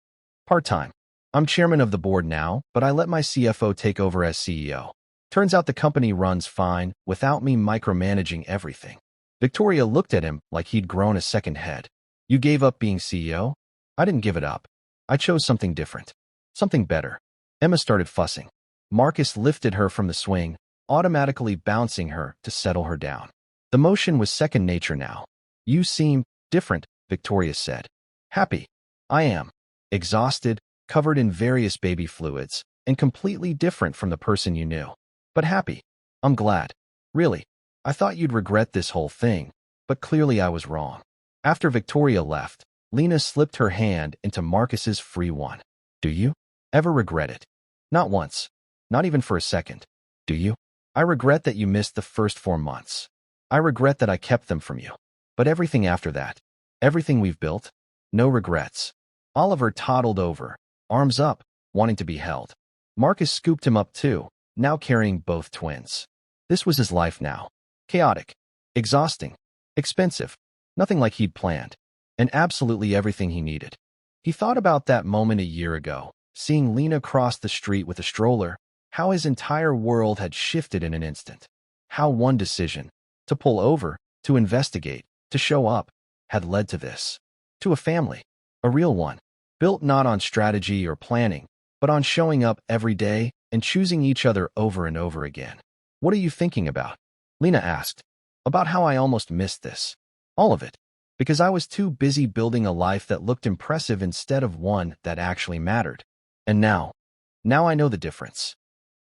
Part-time. I'm chairman of the board now, but I let my CFO take over as CEO. Turns out the company runs fine without me micromanaging everything. Victoria looked at him like he'd grown a second head. You gave up being CEO? I didn't give it up. I chose something different. Something better. Emma started fussing. Marcus lifted her from the swing, automatically bouncing her to settle her down. The motion was second nature now. You seem different, Victoria said. Happy. I am. Exhausted, covered in various baby fluids, and completely different from the person you knew. But happy. I'm glad. Really. I thought you'd regret this whole thing, but clearly I was wrong. After Victoria left, Lena slipped her hand into Marcus's free one. Do you ever regret it? Not once. Not even for a second. Do you? I regret that you missed the first 4 months. I regret that I kept them from you. But everything after that, everything we've built, no regrets. Oliver toddled over, arms up, wanting to be held. Marcus scooped him up too, now carrying both twins. This was his life now. Chaotic, exhausting, expensive, nothing like he'd planned, and absolutely everything he needed. He thought about that moment a year ago, seeing Lena cross the street with a stroller, how his entire world had shifted in an instant. How one decision, to pull over, to investigate, to show up, had led to this. To a family, a real one, built not on strategy or planning, but on showing up every day and choosing each other over and over again. What are you thinking about? Lena asked. About how I almost missed this. All of it. Because I was too busy building a life that looked impressive instead of one that actually mattered. And now I know the difference.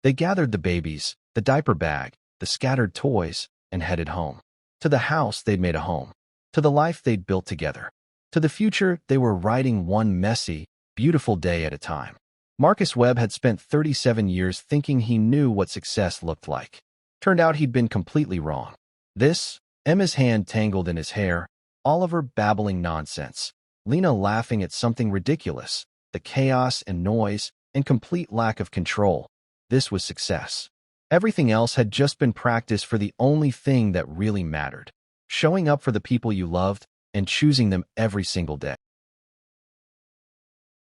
They gathered the babies, the diaper bag, the scattered toys, and headed home. To the house they'd made a home. To the life they'd built together. To the future they were writing one messy, beautiful day at a time. Marcus Webb had spent 37 years thinking he knew what success looked like. Turned out he'd been completely wrong. This, Emma's hand tangled in his hair, Oliver babbling nonsense, Lena laughing at something ridiculous, the chaos and noise and complete lack of control. This was success. Everything else had just been practice for the only thing that really mattered. Showing up for the people you loved and choosing them every single day.